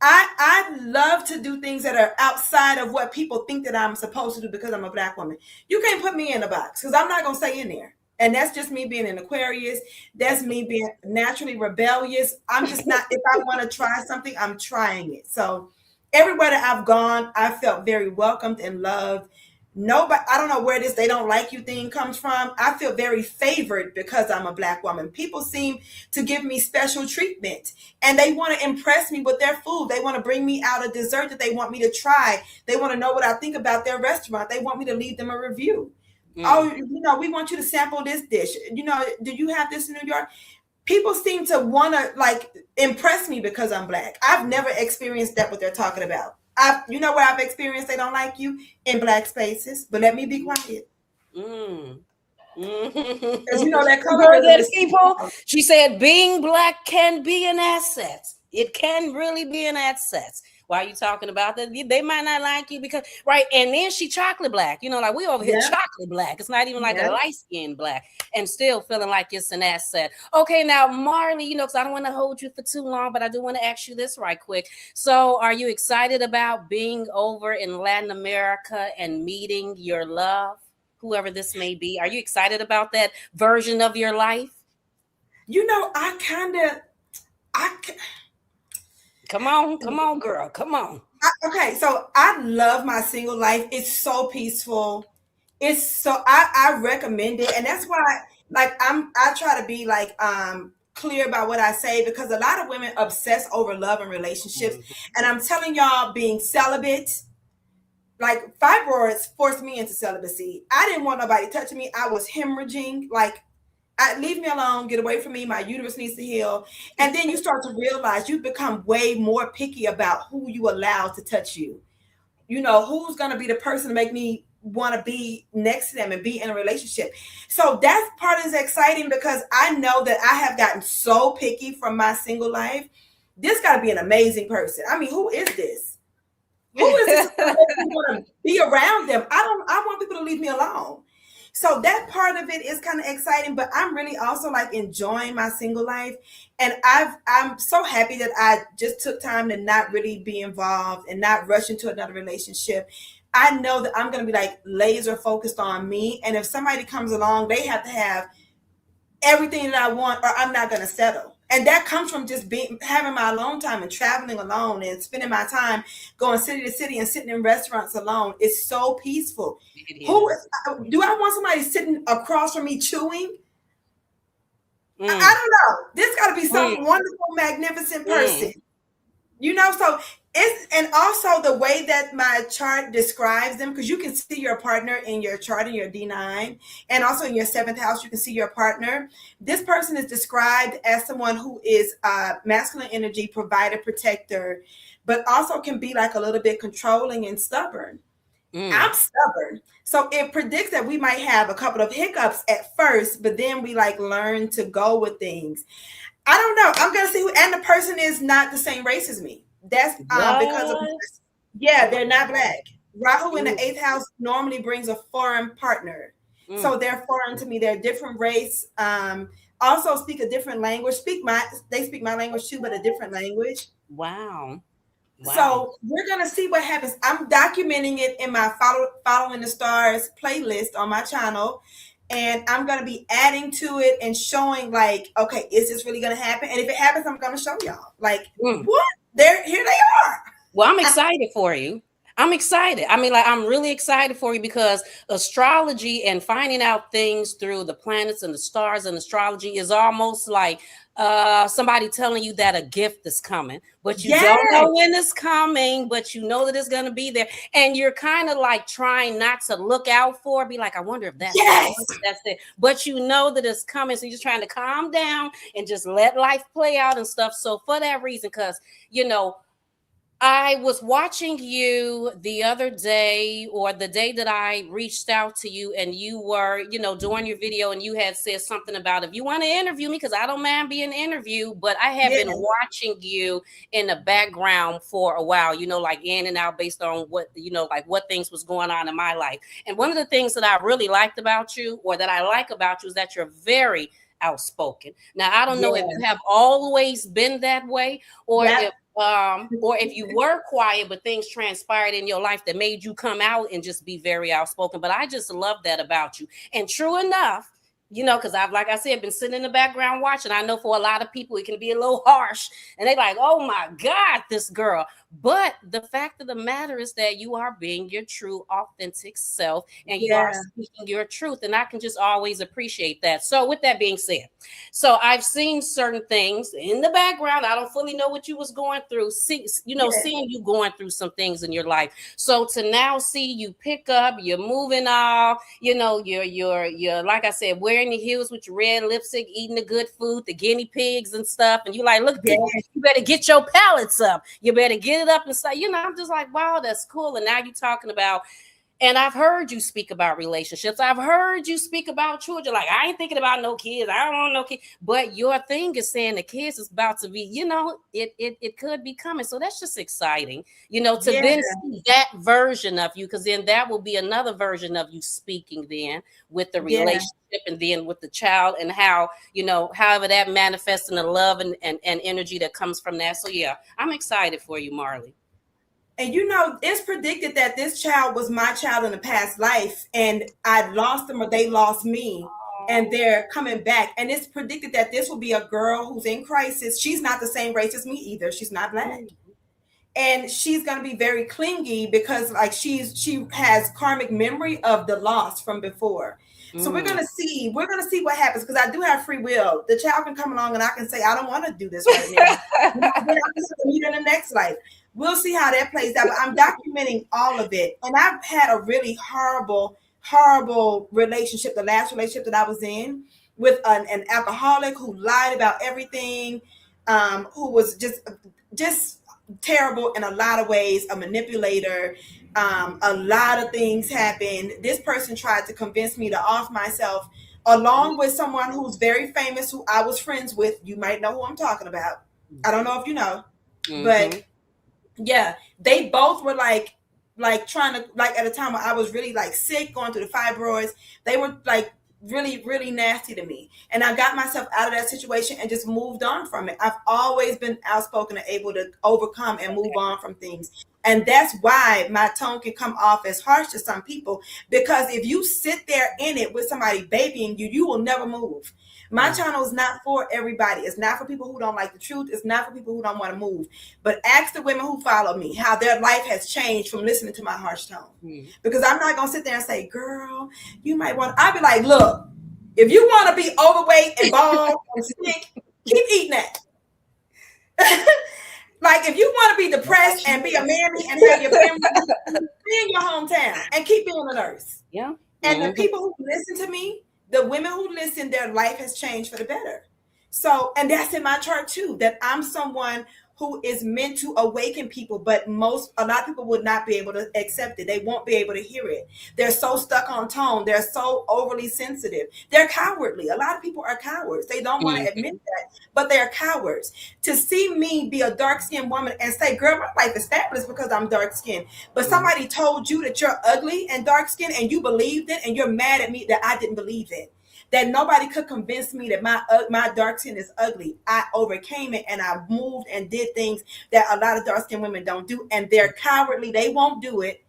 I love to do things that are outside of what people think that I'm supposed to do because I'm a black woman. You can't put me in a box because I'm not gonna stay in there. And that's just me being an Aquarius. That's me being naturally rebellious. I'm just not, if I want to try something, I'm trying it. So everywhere that I've gone, I felt very welcomed and loved. Nobody, I don't know where this "they don't like you" thing comes from. I feel very favored because I'm a black woman. People seem to give me special treatment, and they want to impress me with their food. They want to bring me out a dessert that they want me to try. They want to know what I think about their restaurant. They want me to leave them a review. Oh, we want you to sample this dish. Do you have this in New York? People seem to want to like impress me because I'm black. I've never experienced that what they're talking about. Where I've experienced they don't like you in black spaces, but let me be quiet. Mm. Because that You heard colorism that, is people? She said being black can be an asset. It can really be an asset. Why are you talking about that? They might not like you because right, and then she chocolate black. Like we over here yeah, chocolate black. It's not even like a yeah. light skin black, and still feeling like it's an asset. Okay, now Marley, because I don't want to hold you for too long, but I do want to ask you this right quick. So, are you excited about being over in Latin America and meeting your love? Whoever this may be. Are you excited about that version of your life? Come on, girl. Come on. Okay, so I love my single life. It's so peaceful. I recommend it, and that's why like I try to be like clear about what I say because a lot of women obsess over love and relationships, and I'm telling y'all, being celibate, like fibroids forced me into celibacy. I didn't want nobody touching me. I was hemorrhaging. Like Leave me alone, get away from me, my uterus needs to heal. And then you start to realize you become way more picky about who you allow to touch you. You know, who's going to be the person to make me want to be next to them and be in a relationship. So that part is exciting because I know that I have gotten so picky from my single life. This got to be an amazing person. I mean, who is this? Who is this want to be around them? I want people to leave me alone. So that part of it is kind of exciting, but I'm really also like enjoying my single life. And I'm so happy that I just took time to not really be involved and not rush into another relationship. I know that I'm going to be like laser focused on me. And if somebody comes along, they have to have everything that I want, or I'm not going to settle. And that comes from just having my alone time and traveling alone and spending my time going city to city and sitting in restaurants alone. It's so peaceful. Do I want somebody sitting across from me chewing? I don't know. This got to be some wonderful, magnificent person. You know, so and also the way that my chart describes them, because you can see your partner in your chart in your D9, and also in your 7th house, you can see your partner. This person is described as someone who is masculine energy, provider, protector, but also can be like a little bit controlling and stubborn. I'm stubborn. So it predicts that we might have a couple of hiccups at first, but then we like learn to go with things. I don't know. I'm gonna see who, and the person is not the same race as me. That's because of they're not black. Rahu in the 8th house normally brings a foreign partner, so they're foreign to me. They're a different race. Also speak a different language. They speak my language too, but a different language. Wow. So we're gonna see what happens. I'm documenting it in my Following the Stars playlist on my channel. And I'm going to be adding to it and showing like, okay, is this really going to happen? And if it happens, I'm going to show y'all like, what? Here they are. Well, I'm excited for you. I'm excited. I mean, like, I'm really excited for you because astrology and finding out things through the planets and the stars and astrology is almost like somebody telling you that a gift is coming, but you don't know when it's coming, but you know that it's going to be there. And you're kind of like trying not to look out for, be like, I wonder if that's it. But you know that it's coming. So you're just trying to calm down and just let life play out and stuff. So for that reason, because, you know, I was watching you the other day, or the day that I reached out to you, and you were, you know, doing your video, and you had said something about if you want to interview me, because I don't mind being interviewed, but I have been watching you in the background for a while, you know, like in and out based on what, you know, like what things was going on in my life. And one of the things that I really liked about you, or that I like about you, is that you're very outspoken. Now, I don't know if you have always been that way, or if you were quiet, but things transpired in your life that made you come out and just be very outspoken. But I just love that about you. And true enough, you know, because I've, like I said, been sitting in the background watching. I know for a lot of people, it can be a little harsh and they're like, oh my God, this girl. But the fact of the matter is that you are being your true, authentic self, and you are speaking your truth. And I can just always appreciate that. So with that being said, so I've seen certain things in the background. I don't fully know what you was going through, seeing you going through some things in your life. So to now see you pick up, you're moving off, you know, you're like I said, wearing the heels with your red lipstick, eating the good food, the guinea pigs and stuff. And you like, look, you better get your palates up. You better get it up and say, you know, I'm just like, wow, that's cool. And now you're talking about, and I've heard you speak about relationships. I've heard you speak about children. Like, I ain't thinking about no kids. I don't want no kids. But your thing is saying the kids is about to be, you know, it could be coming. So that's just exciting, you know, to then see that version of you, because then that will be another version of you speaking then with the relationship and then with the child, and how, you know, however that manifests in the love and energy that comes from that. So yeah, I'm excited for you, Marley. And you know, it's predicted that this child was my child in a past life, and I lost them or they lost me, and they're coming back. And it's predicted that this will be a girl who's in crisis. She's not the same race as me either. She's not black. And she's going to be very clingy because like she has karmic memory of the loss from before. So we're going to see what happens, because I do have free will. The child can come along and I can say, I don't want to do this right now. Then I can meet in the next life. We'll see how that plays out. But I'm documenting all of it. And I've had a really horrible relationship, the last relationship that I was in. with an alcoholic who lied about everything, who was just terrible in a lot of ways, a manipulator. A lot of things happened. This person tried to convince me to off myself, along with someone who's very famous, who I was friends with. You might know who I'm talking about. I don't know if you know, but Mm-hmm. yeah, they both were like trying to, like, at a time where I was really like sick, going through the fibroids. They were like really, really nasty to me, and I got myself out of that situation and just moved on from it. I've always been outspoken and able to overcome and move Okay. on from things, and that's why my tone can come off as harsh to some people, because if you sit there in it with somebody babying you, you will never move. My Mm. channel is not for everybody. It's not for people who don't like the truth. It's not for people who don't want to move. But ask the women who follow me how their life has changed from listening to my harsh tone. Mm. Because I'm not gonna sit there and say, girl, you might want, I'll be like, look, if you want to be overweight and bald and sick, keep eating that. Like, if you want to be depressed and be a mammy and have your family, be in your hometown and keep being a nurse. Yeah. And the Mm-hmm. people who listen to me, the women who listen, their life has changed for the better. So, and that's in my chart too, that I'm someone who is meant to awaken people, but a lot of people would not be able to accept it. They won't be able to hear it. They're so stuck on tone. They're so overly sensitive. They're cowardly. A lot of people are cowards. They don't want to admit Mm-hmm. that, but they're cowards. To see me be a dark-skinned woman and say, girl, my life is fabulous because I'm dark-skinned, but Mm-hmm. somebody told you that you're ugly and dark-skinned and you believed it, and you're mad at me that I didn't believe it, that nobody could convince me that my dark skin is ugly. I overcame it, and I moved and did things that a lot of dark skinned women don't do, and they're cowardly. They won't do it,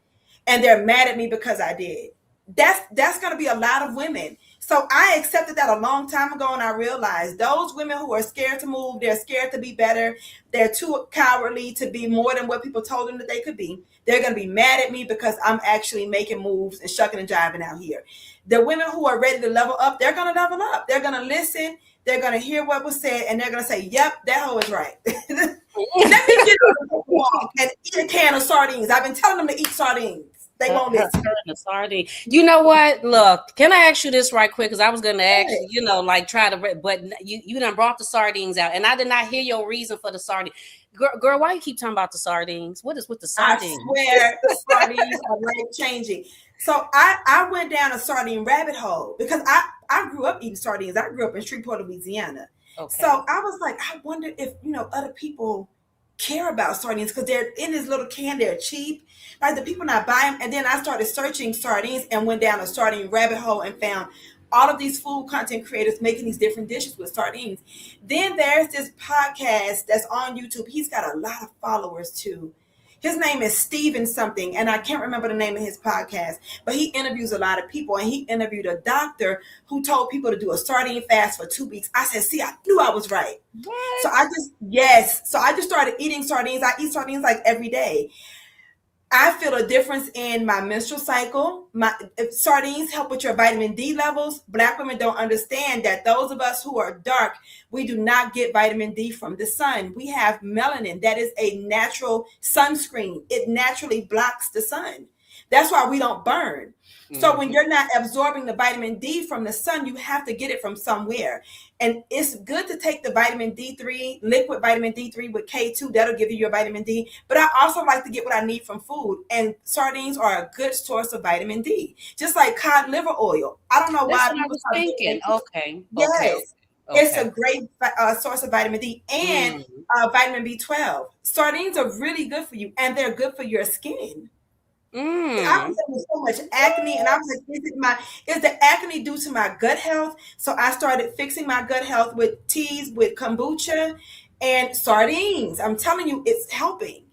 and they're mad at me because I did. That's going to be a lot of women. So I accepted that a long time ago, and I realized those women who are scared to move, they're scared to be better, they're too cowardly to be more than what people told them that they could be. They're going to be mad at me because I'm actually making moves and shucking and jiving out here. The women who are ready to level up, they're going to level up. They're going to listen. They're going to hear what was said, and they're going to say, yep, that hoe is right. Let me get on the walk and eat a can of sardines. I've been telling them to eat sardines. They won't listen. Her and the sardine. You know what? Look, can I ask you this right quick? Because I was going to ask you, like try to, but you done brought the sardines out, and I did not hear your reason for the sardine. Girl, why you keep talking about the sardines? What is with the I sardines? swear, sardines are life changing. So I went down a sardine rabbit hole because I grew up eating sardines. I grew up in Shreveport, Louisiana. So Okay. I was like, I wonder if other people care about sardines because they're in this little can. They're cheap. Like, the people not buy them. And then I started searching sardines and went down a sardine rabbit hole and found all of these food content creators making these different dishes with sardines. Then there's this podcast that's on YouTube. He's got a lot of followers too. His name is Steven something, and I can't remember the name of his podcast, but he interviews a lot of people, and he interviewed a doctor who told people to do a sardine fast for 2 weeks. I said, see, I knew I was right. So What? I just started eating sardines. I eat sardines like every day. I feel a difference in my menstrual cycle. Sardines help with your vitamin D levels. Black women don't understand that those of us who are dark, we do not get vitamin D from the sun. We have melanin. That is a natural sunscreen. It naturally blocks the sun. That's why we don't burn. So when Mm-hmm. you're not absorbing the vitamin D from the sun, you have to get it from somewhere. And it's good to take the vitamin D3, liquid vitamin D3 with K2. That'll give you your vitamin D. But I also like to get what I need from food. And sardines are a good source of vitamin D. Just like cod liver oil. I don't know That's why what I people was start thinking. getting. Okay. Okay. Yes. It's Okay. a great source of vitamin D and Mm. vitamin B12. Sardines are really good for you, and they're good for your skin. I Mm. was having so much acne, and I was like, is the acne due to my gut health? So I started fixing my gut health with teas, with kombucha and sardines. I'm telling you, it's helping.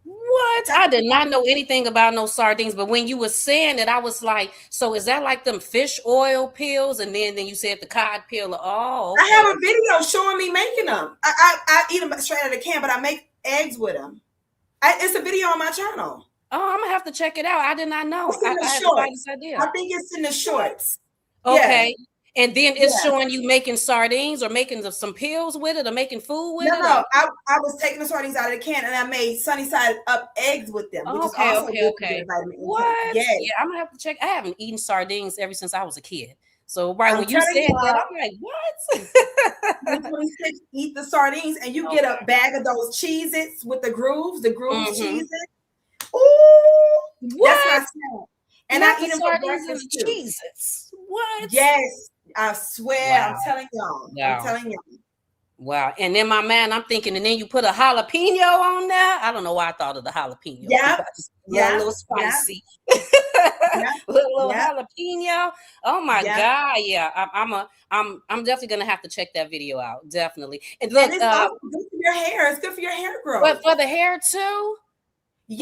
What? I did not know anything about no sardines, but when you were saying it, I was like, so is that like them fish oil pills? And then you said the cod pill. Oh, I okay. have a video showing me making them. I eat them straight out of the can, but I make eggs with them. It's a video on my channel. Oh, I'm gonna have to check it out. I did not know. It's in the I had the slightest shorts. idea. I think it's in the What? shorts. Yeah, Okay. And then it's yeah. showing you making sardines or making some pills with it or making food with No, it. no. Or I was taking the sardines out of the can and I made sunny side up eggs with them, which is also okay, good for your okay. vitamin intake. What? Yes. Yeah, I'm gonna have to check. I haven't eaten sardines ever since I was a kid. So right I'm when you telling said that, y'all, I'm like, what? 2026, eat the sardines, and you get a Okay. bag of those Cheez-Its with the grooves Mm-hmm. Cheez-Its. Ooh, that's my What? snack. And I Not the eat them for sardines and breakfast the too. Cheez-Its. What? Yes, I swear. I'm Wow. telling y'all. I'm Wow. telling y'all. Wow. And in my mind, I'm thinking, and then you put a jalapeno on there. I don't know why I thought of the jalapeno because Yep, I just love a yep, little yep, spicy. yep, little yep, jalapeno. Oh my yep. God. Yeah. I'm definitely gonna have to check that video out. Definitely. And And look, it's also good for your hair. It's good for your hair but growth. for the hair too.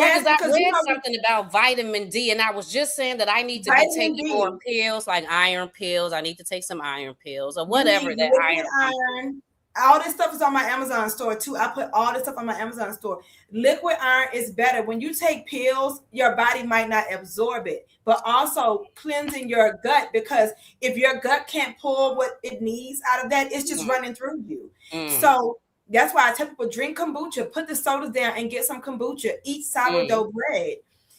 Right, because Yes, I because you read know something about vitamin D, and I was just saying that I need to be vitamin taking more D. pills, like iron pills. I need to take some iron pills or You whatever need that liquid iron comes from. iron. All this stuff is on my Amazon store too. I put all this stuff on my Amazon store. Liquid iron is better. When you take pills, your body might not absorb it, but also cleansing your gut, because if your gut can't pull what it needs out of that, it's just Mm, running through you. mm, So that's why I tell people drink kombucha, put the sodas down and get some kombucha, eat mm, sourdough bread,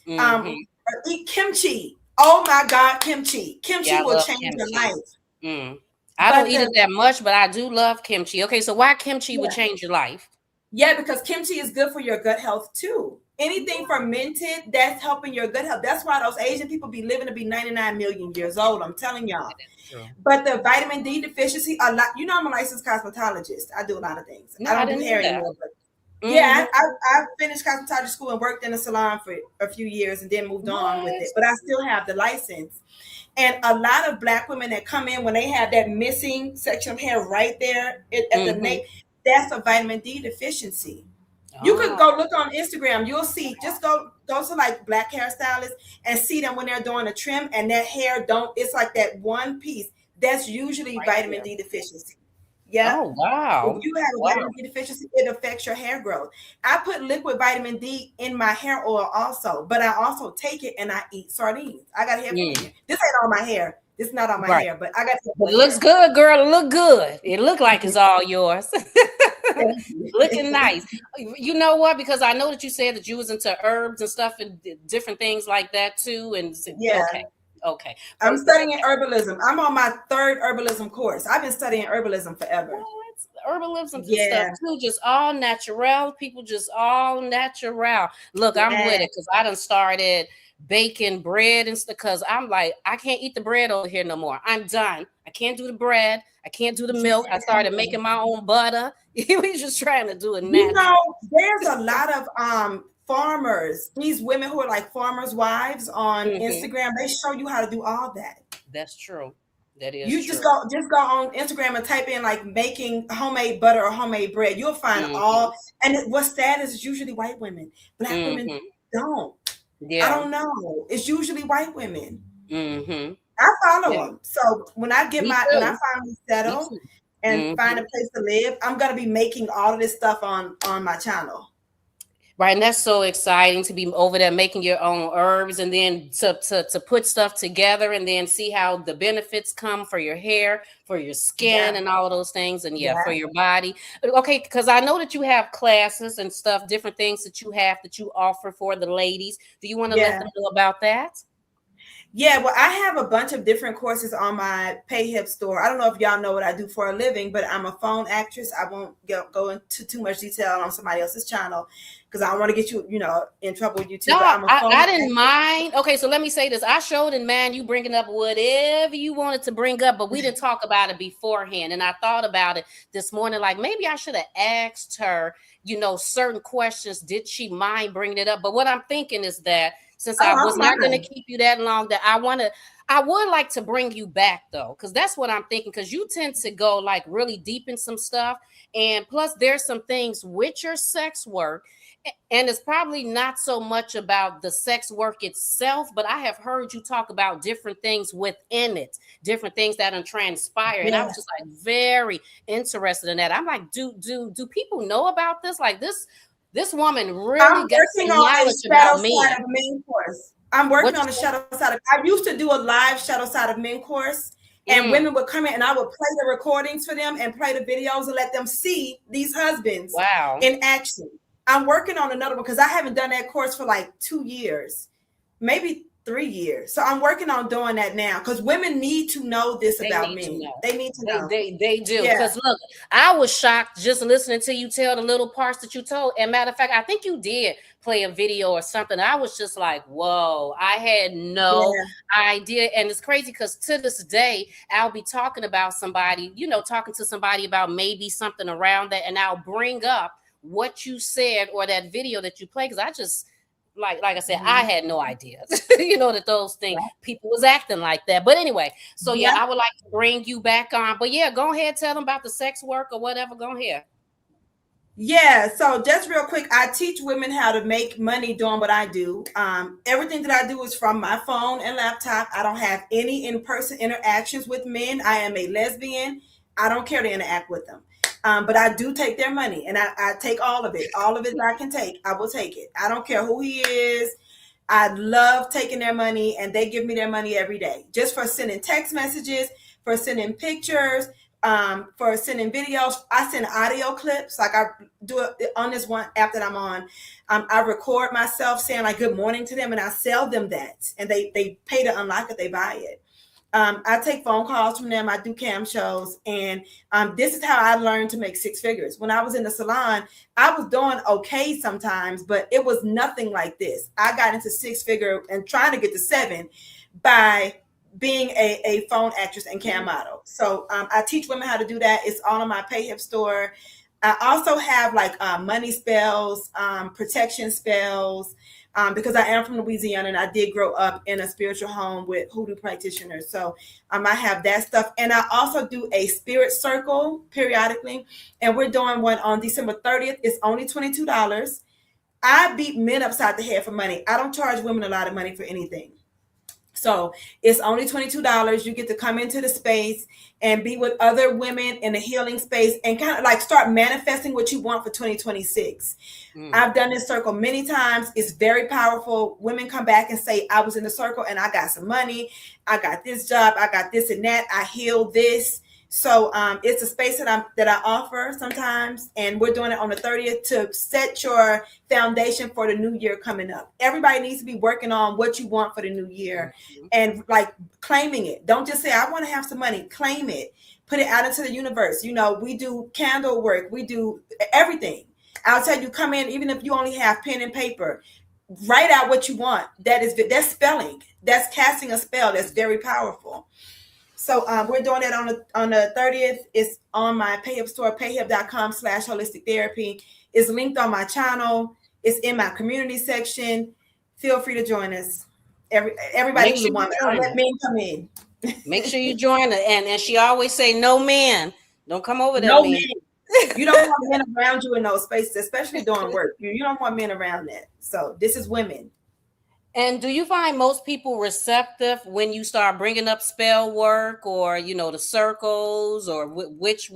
mm-hmm. or eat kimchi. Oh my God, kimchi. Yeah, Kimchi I will love change your kimchi. life. Mm. I don't But eat it the that much, but I do love kimchi. Okay, so why kimchi would yeah. change your life? Yeah, because kimchi is good for your gut health too. Anything fermented, that's helping your gut health. That's why those Asian people be living to be 99 million years old. I'm telling y'all. That's true. But the vitamin D deficiency, a lot. You know, I'm a licensed cosmetologist. I do a lot of things. No, I I don't do didn't know hair that. anymore, but Mm-hmm. yeah, I finished cosmetology school and worked in a salon for a few years and then moved on with What? it. But I still have the license. And a lot of Black women that come in when they have that missing section of hair right there at the Mm-hmm. nape, that's a vitamin D deficiency. You could Oh, go look on Instagram. You'll see. Just go to like Black hairstylists and see them when they're doing a trim, and that hair don't. It's like that one piece. That's usually right vitamin there. D deficiency. Yep. Oh, If wow. you have a Wow. vitamin D deficiency, it affects your hair growth. I put liquid vitamin D in my hair oil also, but I also take it and I eat sardines. I got hair full of Mm. hair. This ain't on my hair. This is not on my Right. hair, but I got hair But full it of looks hair. good, girl. It look good. It look like it's all yours. Thank you. Looking nice. You know what? Because I know that you said that you was into herbs and stuff and different things like that too. And Yeah. okay, okay. I'm studying herbalism. I'm on my third herbalism course. I've been studying herbalism forever. What? Herbalisms and stuff Yeah. too, just all natural. People just all natural. Look, I'm with Yeah. it because I done started baking bread and stuff because I'm like, I can't eat the bread over here no more. I'm done. I can't do the bread. I can't do the milk. I started Yeah. making my own butter. We just trying to do it You natural. know, there's a lot of farmers, these women who are like farmers' wives on Hmm. Instagram. They show you how to do all that. That's true. That is You true. just go on Instagram and type in like making homemade butter or homemade bread. You'll find Hmm. all, and what's sad is it's usually white women. Black women Hmm. don't. I Yeah. don't know. It's usually white women. Hmm. I follow Yeah. them. So Me when I too. finally Me settle too. and Hmm. find a place to live, I'm gonna be making all of this stuff on my channel. Right, and that's so exciting to be over there making your own herbs and then to put stuff together and then see how the benefits come for your hair, for your skin, Yeah, and all of those things, and yeah, for yeah, your body. Okay, because I know that you have classes and stuff, different things that you offer for the ladies. Do you want to let yeah. them know about that? Yeah, well, I have a bunch of different courses on my PayHip store. I don't know if y'all know what I do for a living, but I'm a phone actress. I won't go into too much detail on somebody else's channel because I don't want to get you, in trouble with No, YouTube. But I'm a phone I didn't actress. mind. Okay, so let me say this. I showed in man you bringing up whatever you wanted to bring up, but we didn't talk about it beforehand. And I thought about it this morning, like maybe I should have asked her, certain questions. Did she mind bringing it up? But what I'm thinking is that since Oh, I I was don't not going to mind. keep you that long, that I would like to bring you back though, because that's what I'm thinking. Because you tend to go like really deep in some stuff, and plus there's some things with your sex work. And it's probably not so much about the sex work itself, but I have heard you talk about different things within it, different things that transpire. And I Yeah. was just like very interested in that. I'm like, do people know about this? Like this woman I'm really got working some on a knowledge shadow about side men. of men course. I'm working What on a you shadow side of. I used to do a live shadow side of men course, say? and women would come in, and I would play the recordings for them and play the videos and let them see these husbands Wow. in action. I'm working on another one because I haven't done that course for like 2 years, maybe 3 years. So I'm working on doing that now because women need to know this They about need to men. know. They need to know. They do. Yeah. Because look, I was shocked just listening to you tell the little parts that you told. And matter of fact, I think you did play a video or something. I was just like, whoa, I had no Yeah. idea. And it's crazy because to this day, I'll be talking about somebody, talking to somebody about maybe something around that, and I'll bring up what you said or that video that you played because I just like I said, I Mhm. had no idea, that those things people was acting like that. But anyway, so yeah, Yeah. I would like to bring you back on. But yeah, go ahead, tell them about the sex work or whatever. Go ahead. Yeah, so just real quick, I teach women how to make money doing what I do. Everything that I do is from my phone and laptop. I don't have any in-person interactions with men. I am a lesbian. I don't care to interact with them. But I do take their money, and I take all of it. All of it I can take, I will take it. I don't care who he is. I love taking their money, and they give me their money every day just for sending text messages, for sending pictures, for sending videos. I send audio clips. Like I do it on this one app that I'm on. I record myself saying like good morning to them, and I sell them that, and they pay to unlock it. They buy it. I take phone calls from them. I do cam shows, and this is how I learned to make six figures. When I was in the salon, I was doing okay sometimes, but it was nothing like this. I got into six figure and trying to get to seven by being a phone actress and cam model. So I teach women how to do that. It's all on my PayHip store. I also have like money spells, protection spells, because I am from Louisiana and I did grow up in a spiritual home with hoodoo practitioners. So I have that stuff. And I also do a spirit circle periodically. And we're doing one on December 30th. It's only $22. I beat men upside the head for money. I don't charge women a lot of money for anything. So it's only $22. You get to come into the space and be with other women in the healing space and kind of like start manifesting what you want for 2026. I've done this circle many times. It's very powerful. Women come back and say, I was in the circle and I got some money. I got this job. I got this and that. I healed this. So it's a space that I offer sometimes, and we're doing it on the 30th to set your foundation for the new year coming up. Everybody needs to be working on what you want for the new year and like claiming it. Don't just say, I want to have some money. Claim it. Put it out into the universe. We do candle work. We do everything. I'll tell you, come in, even if you only have pen and paper, write out what you want. That's spelling. That's casting a spell. That's very powerful. So we're doing it on the 30th. It's on my PayHip store, payhip.com/heauxlistictherapy. It's linked on my channel. It's in my community section. Feel free to join us. Everybody Make who's a sure you woman. I'll join let her. men come in. Make sure you join her. And she always say, no man. Don't come over there, No man. men. You don't want men around you in those spaces, especially doing work. You don't want men around that. So this is women. And do you find most people receptive when you start bringing up spell work or the circles or witchy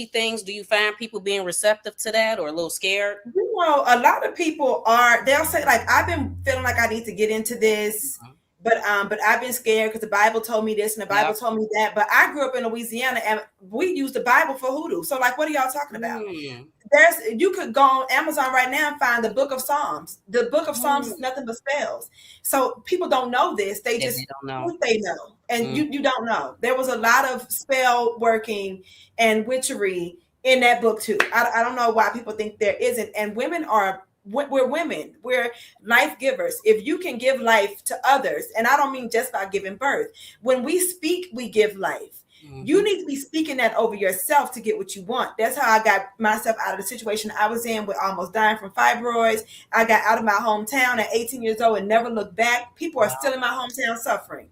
things? Do you find people being receptive to that or a little scared? A lot of people they'll say like, I've been feeling like I need to get into this, but I've been scared because the Bible told me this and the Bible told me that. But I grew up in Louisiana and we use the Bible for hoodoo. So like, what are y'all talking about? You could go on Amazon right now and find the book of Psalms. The book of Psalms is nothing but spells. So people don't know this. They Yeah, just they don't know. think they know. And you don't know. There was a lot of spell working and witchery in that book too. I don't know why people think there isn't. And we're women. We're life givers. If you can give life to others, and I don't mean just by giving birth. When we speak, we give life. You need to be speaking that over yourself to get what you want. That's how I got myself out of the situation I was in with almost dying from fibroids. I got out of my hometown at 18 years old and never looked back. People are still in my hometown suffering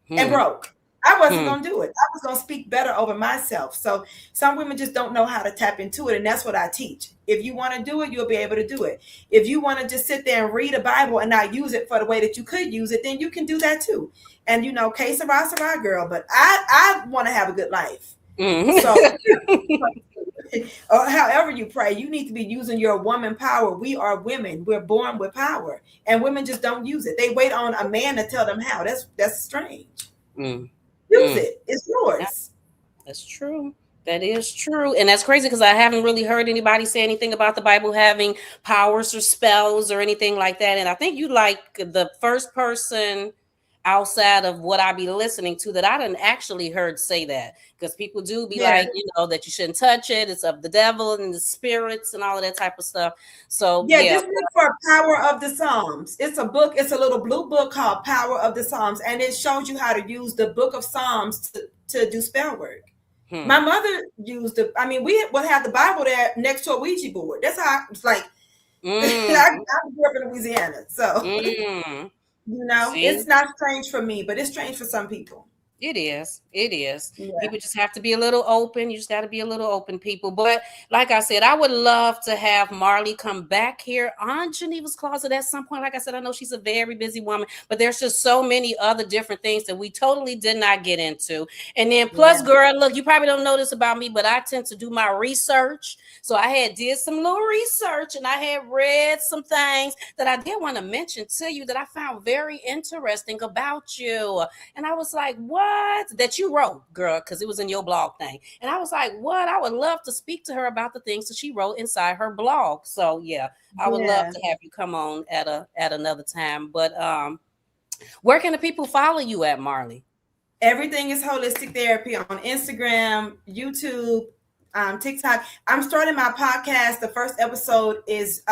and broke. I wasn't going to do it. I was going to speak better over myself. So some women just don't know how to tap into it. And that's what I teach. If you want to do it, you'll be able to do it. If you want to just sit there and read a Bible and not use it for the way that you could use it, then you can do that too. And que sera, girl. But I want to have a good life. So or however you pray, you need to be using your woman power. We are women. We're born with power. And women just don't use it. They wait on a man to tell them how. That's strange. Use it. It's yours. That's true. That is true. And that's crazy because I haven't really heard anybody say anything about the Bible having powers or spells or anything like that. And I think you like the first person outside of what I be listening to that I didn't actually heard say that. Because people do be Yeah. like, that you shouldn't touch it. It's of the devil and the spirits and all of that type of stuff. So Yeah, yeah. just look for Power of the Psalms. It's a book, it's a little blue book called Power of the Psalms, and it shows you how to use the book of Psalms to do spell work. Hmm. My mother used we would have the Bible there next to a Ouija board. That's how it's like. I grew up in Louisiana, so Mm. it's See? not strange for me, but it's strange for some people. It is. It is. Yeah. People just have to be a little open. You just got to be a little open, people. But like I said, I would love to have Marley come back here on Geneva's Closet at some point. Like I said, I know she's a very busy woman, but there's just so many other different things that we totally did not get into. And then plus, Yeah. girl, look, you probably don't know this about me, but I tend to do my research. So I had did some little research and I had read some things that I did want to mention to you that I found very interesting about you. And I was like, what? That you wrote, girl, because it was in your blog thing. And I was like, what? I would love to speak to her about the things that she wrote inside her blog. So yeah, I would love Yeah. to have you come on at another time. But where can the people follow you at, Marley? Everything is Heauxlistic Therapy on Instagram, YouTube, TikTok. I'm starting my podcast. The first episode is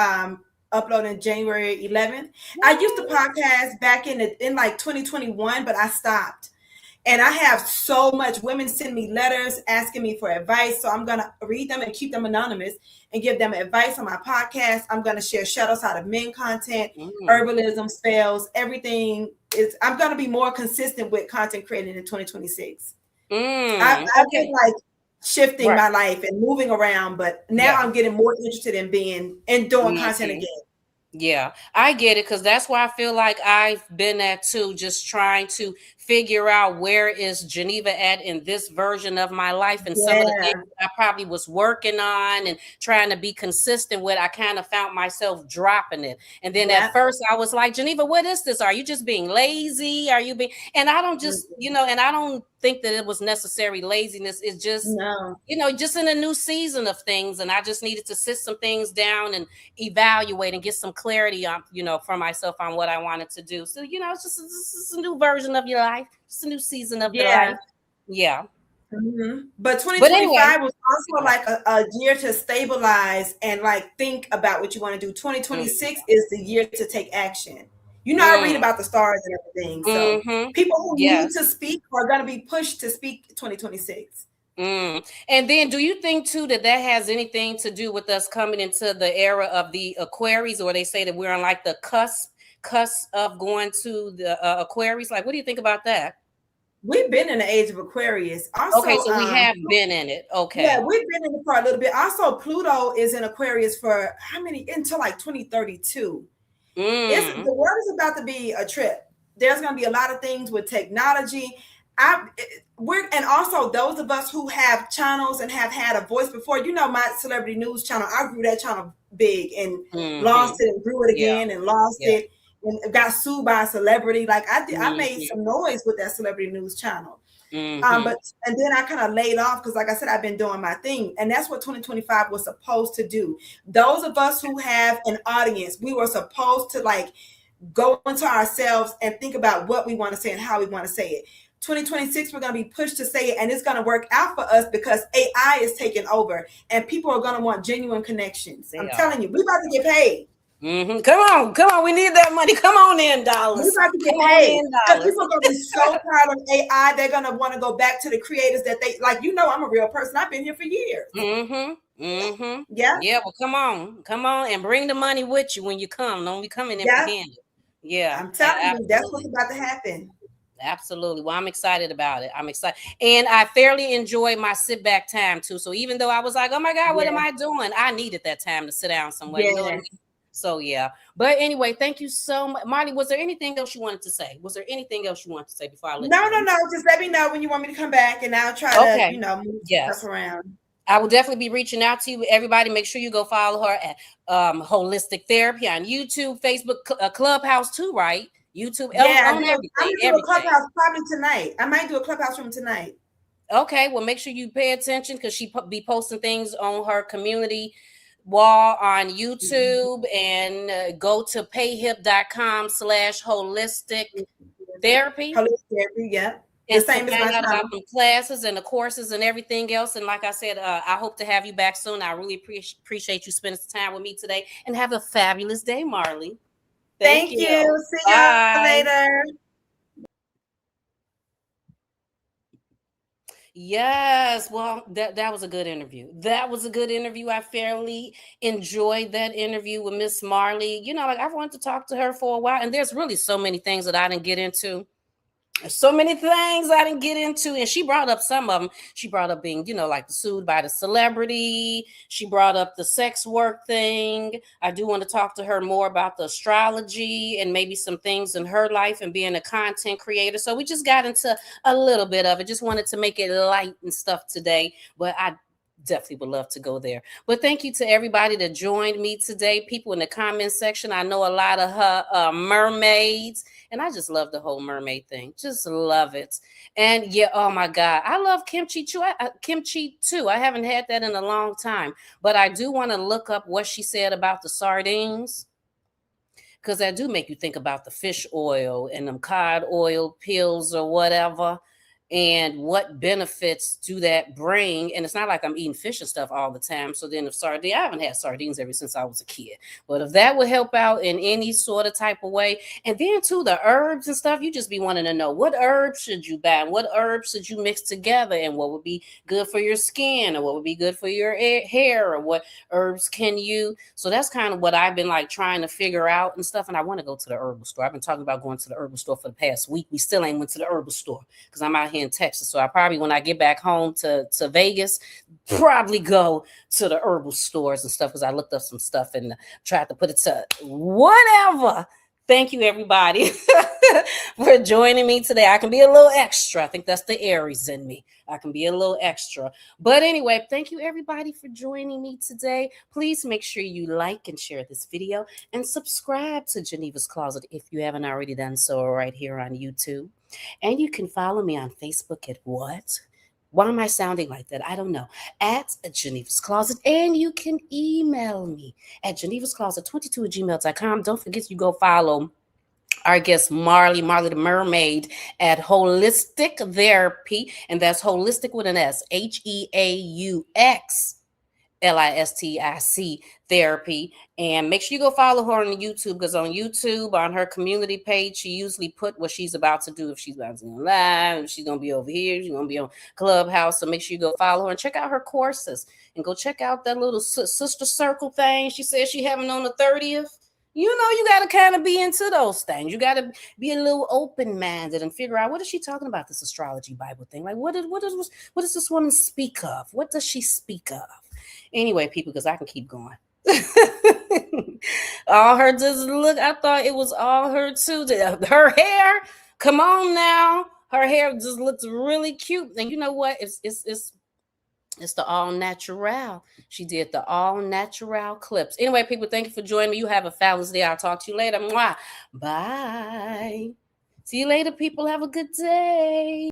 uploading January 11th. I used to podcast back in like 2021, but I stopped. And I have so much women send me letters asking me for advice. So I'm going to read them and keep them anonymous and give them advice on my podcast. I'm going to share shout outs out of men content, herbalism, spells, everything. I'm going to be more consistent with content creating in 2026. I've been like shifting my life and moving around, but now I'm getting more interested in doing content again. Yeah, I get it because that's why I feel like I've been at too, just trying to figure out where is Geneva at in this version of my life and some of the things I probably was working on and trying to be consistent with. I kind of found myself dropping it. And then at first I was like, Geneva, what is this? Are you just being lazy? Are you being, and I don't just, and I don't think that it was necessary laziness. It's just, just in a new season of things. And I just needed to sit some things down and evaluate and get some clarity on, for myself on what I wanted to do. So, it's just a new version of your life. It's a new season of your life. Yeah. But 2025 was also like a year to stabilize and like think about what you want to do. 2026 is the year to take action. I read about the stars and everything. So people who need to speak are going to be pushed to speak 2026. And then do you think too that has anything to do with us coming into the era of the Aquarius, or they say that we're on like the cusp of going to the Aquarius? Like, what do you think about that? We've been in the age of Aquarius. Also, okay, so we have been in it. Okay. Yeah, we've been in it for a little bit. Also, Pluto is in Aquarius for how many? Until like 2032. The world is about to be a trip. There's going to be a lot of things with technology. And also those of us who have channels and have had a voice before, my celebrity news channel, I grew that channel big and lost it and grew it again and lost it and got sued by a celebrity. Like I made some noise with that celebrity news channel. And then I kind of laid off because, like I said, I've been doing my thing, and that's what 2025 was supposed to do. Those of us who have an audience, we were supposed to like go into ourselves and think about what we want to say and how we want to say it. 2026, we're going to be pushed to say it, and it's going to work out for us because AI is taking over, and people are going to want genuine connections. I'm telling you, we're about to get paid. Come on. We need that money. Come on in, dollars. We're about to get paid. People are going to be so proud of AI. They're going to want to go back to the creators that they like. I'm a real person. I've been here for years. Yeah. Well, come on, and bring the money with you when you come. Don't be coming empty-handed. Yeah, I'm telling you, that's what's about to happen. Absolutely. Well, I'm excited about it. I'm excited. And I fairly enjoy my sit back time too. So even though I was like, oh my God, what am I doing? I needed that time to sit down somewhere. You know what I mean? So yeah. But anyway, thank you so much. Marty, was there anything else you wanted to say? Was there anything else you wanted to say before I let you go? No. Just let me know when you want me to come back and I'll try to, move stuff around. I will definitely be reaching out to you. Everybody, make sure you go follow her at Heauxlistic Therapy on YouTube, Facebook, Clubhouse too, right? YouTube, on everything. I'm gonna do a Clubhouse probably tonight. I might do a Clubhouse room tonight. Okay, well, make sure you pay attention because she be posting things on her community wall on YouTube, and go to payhip.com/holistic therapy Holistic therapy, yep. The and to same as my find out about channel. the classes and the courses and everything else. And like I said, I hope to have you back soon. I really appreciate you spending some time with me today, and have a fabulous day, Marley. Thank Thank you. you. See y'all Bye. later. Yes, well, that was a good interview. That was a good interview. I fairly enjoyed that interview with Miss Marley. You know, like I've wanted to talk to her for a while, and there's really so many things that I didn't get into. So many things I didn't get into, and she brought up some of them. She brought up being, like sued by the celebrity. She brought up the sex work thing. I do want to talk to her more about the astrology and maybe some things in her life and being a content creator. So we just got into a little bit of it. Just wanted to make it light and stuff today, but I definitely would love to go there. But thank you to everybody that joined me today. People in the comment section, I know a lot of her mermaids, and I just love the whole mermaid thing. Just love it. And yeah, oh my God, I love kimchi too. Kimchi too. I haven't had that in a long time, but I do want to look up what she said about the sardines, because that do make you think about the fish oil and them cod oil pills or whatever, and what benefits do that bring. And it's not like I'm eating fish and stuff all the time. So then if I haven't had sardines ever since I was a kid, but if that would help out in any sort of type of way. And then too, the herbs and stuff, you just be wanting to know what herbs should you buy and what herbs should you mix together, and what would be good for your skin, or what would be good for your hair, or what herbs can you. So that's kind of what I've been like trying to figure out and stuff. And I want to go to the herbal store. I've been talking about going to the herbal store for the past week. We still ain't went to the herbal store because I'm out here in Texas. So I probably, when I get back home to Vegas, probably go to the herbal stores and stuff, because I looked up some stuff and tried to put it to whatever. Thank you, everybody, for joining me today. I can be a little extra. I think that's the Aries in me. I can be a little extra. But anyway, thank you, everybody, for joining me today. Please make sure you like and share this video and subscribe to Geneva's Closet if you haven't already done so, right here on YouTube. And you can follow me on Facebook at what? Why am I sounding like that? I don't know. At Geneva's Closet. And you can email me at genevascloset22@gmail.com. Don't forget, you go follow our guest Marley the Mermaid at Heauxlistic Therapy. And that's holistic with an S. HEAUXLISTIC therapy. And make sure you go follow her on YouTube, because on YouTube, on her community page, she usually put what she's about to do. If she's about to go live, if she's going to be over here, she's going to be on Clubhouse. So make sure you go follow her and check out her courses, and go check out that little sister circle thing she said she having on the 30th. You got to kind of be into those things. You got to be a little open-minded and figure out, what is she talking about, this astrology Bible thing? Like, what does this woman speak of? What does she speak of? Anyway, people, because I can keep going. All her just look, I thought it was all her too. Her hair, come on now. Her hair just looks really cute. And you know what? It's the all natural. She did the all natural clips. Anyway, people, thank you for joining me. You have a fabulous day. I'll talk to you later. Mwah. Bye. See you later, people. Have a good day.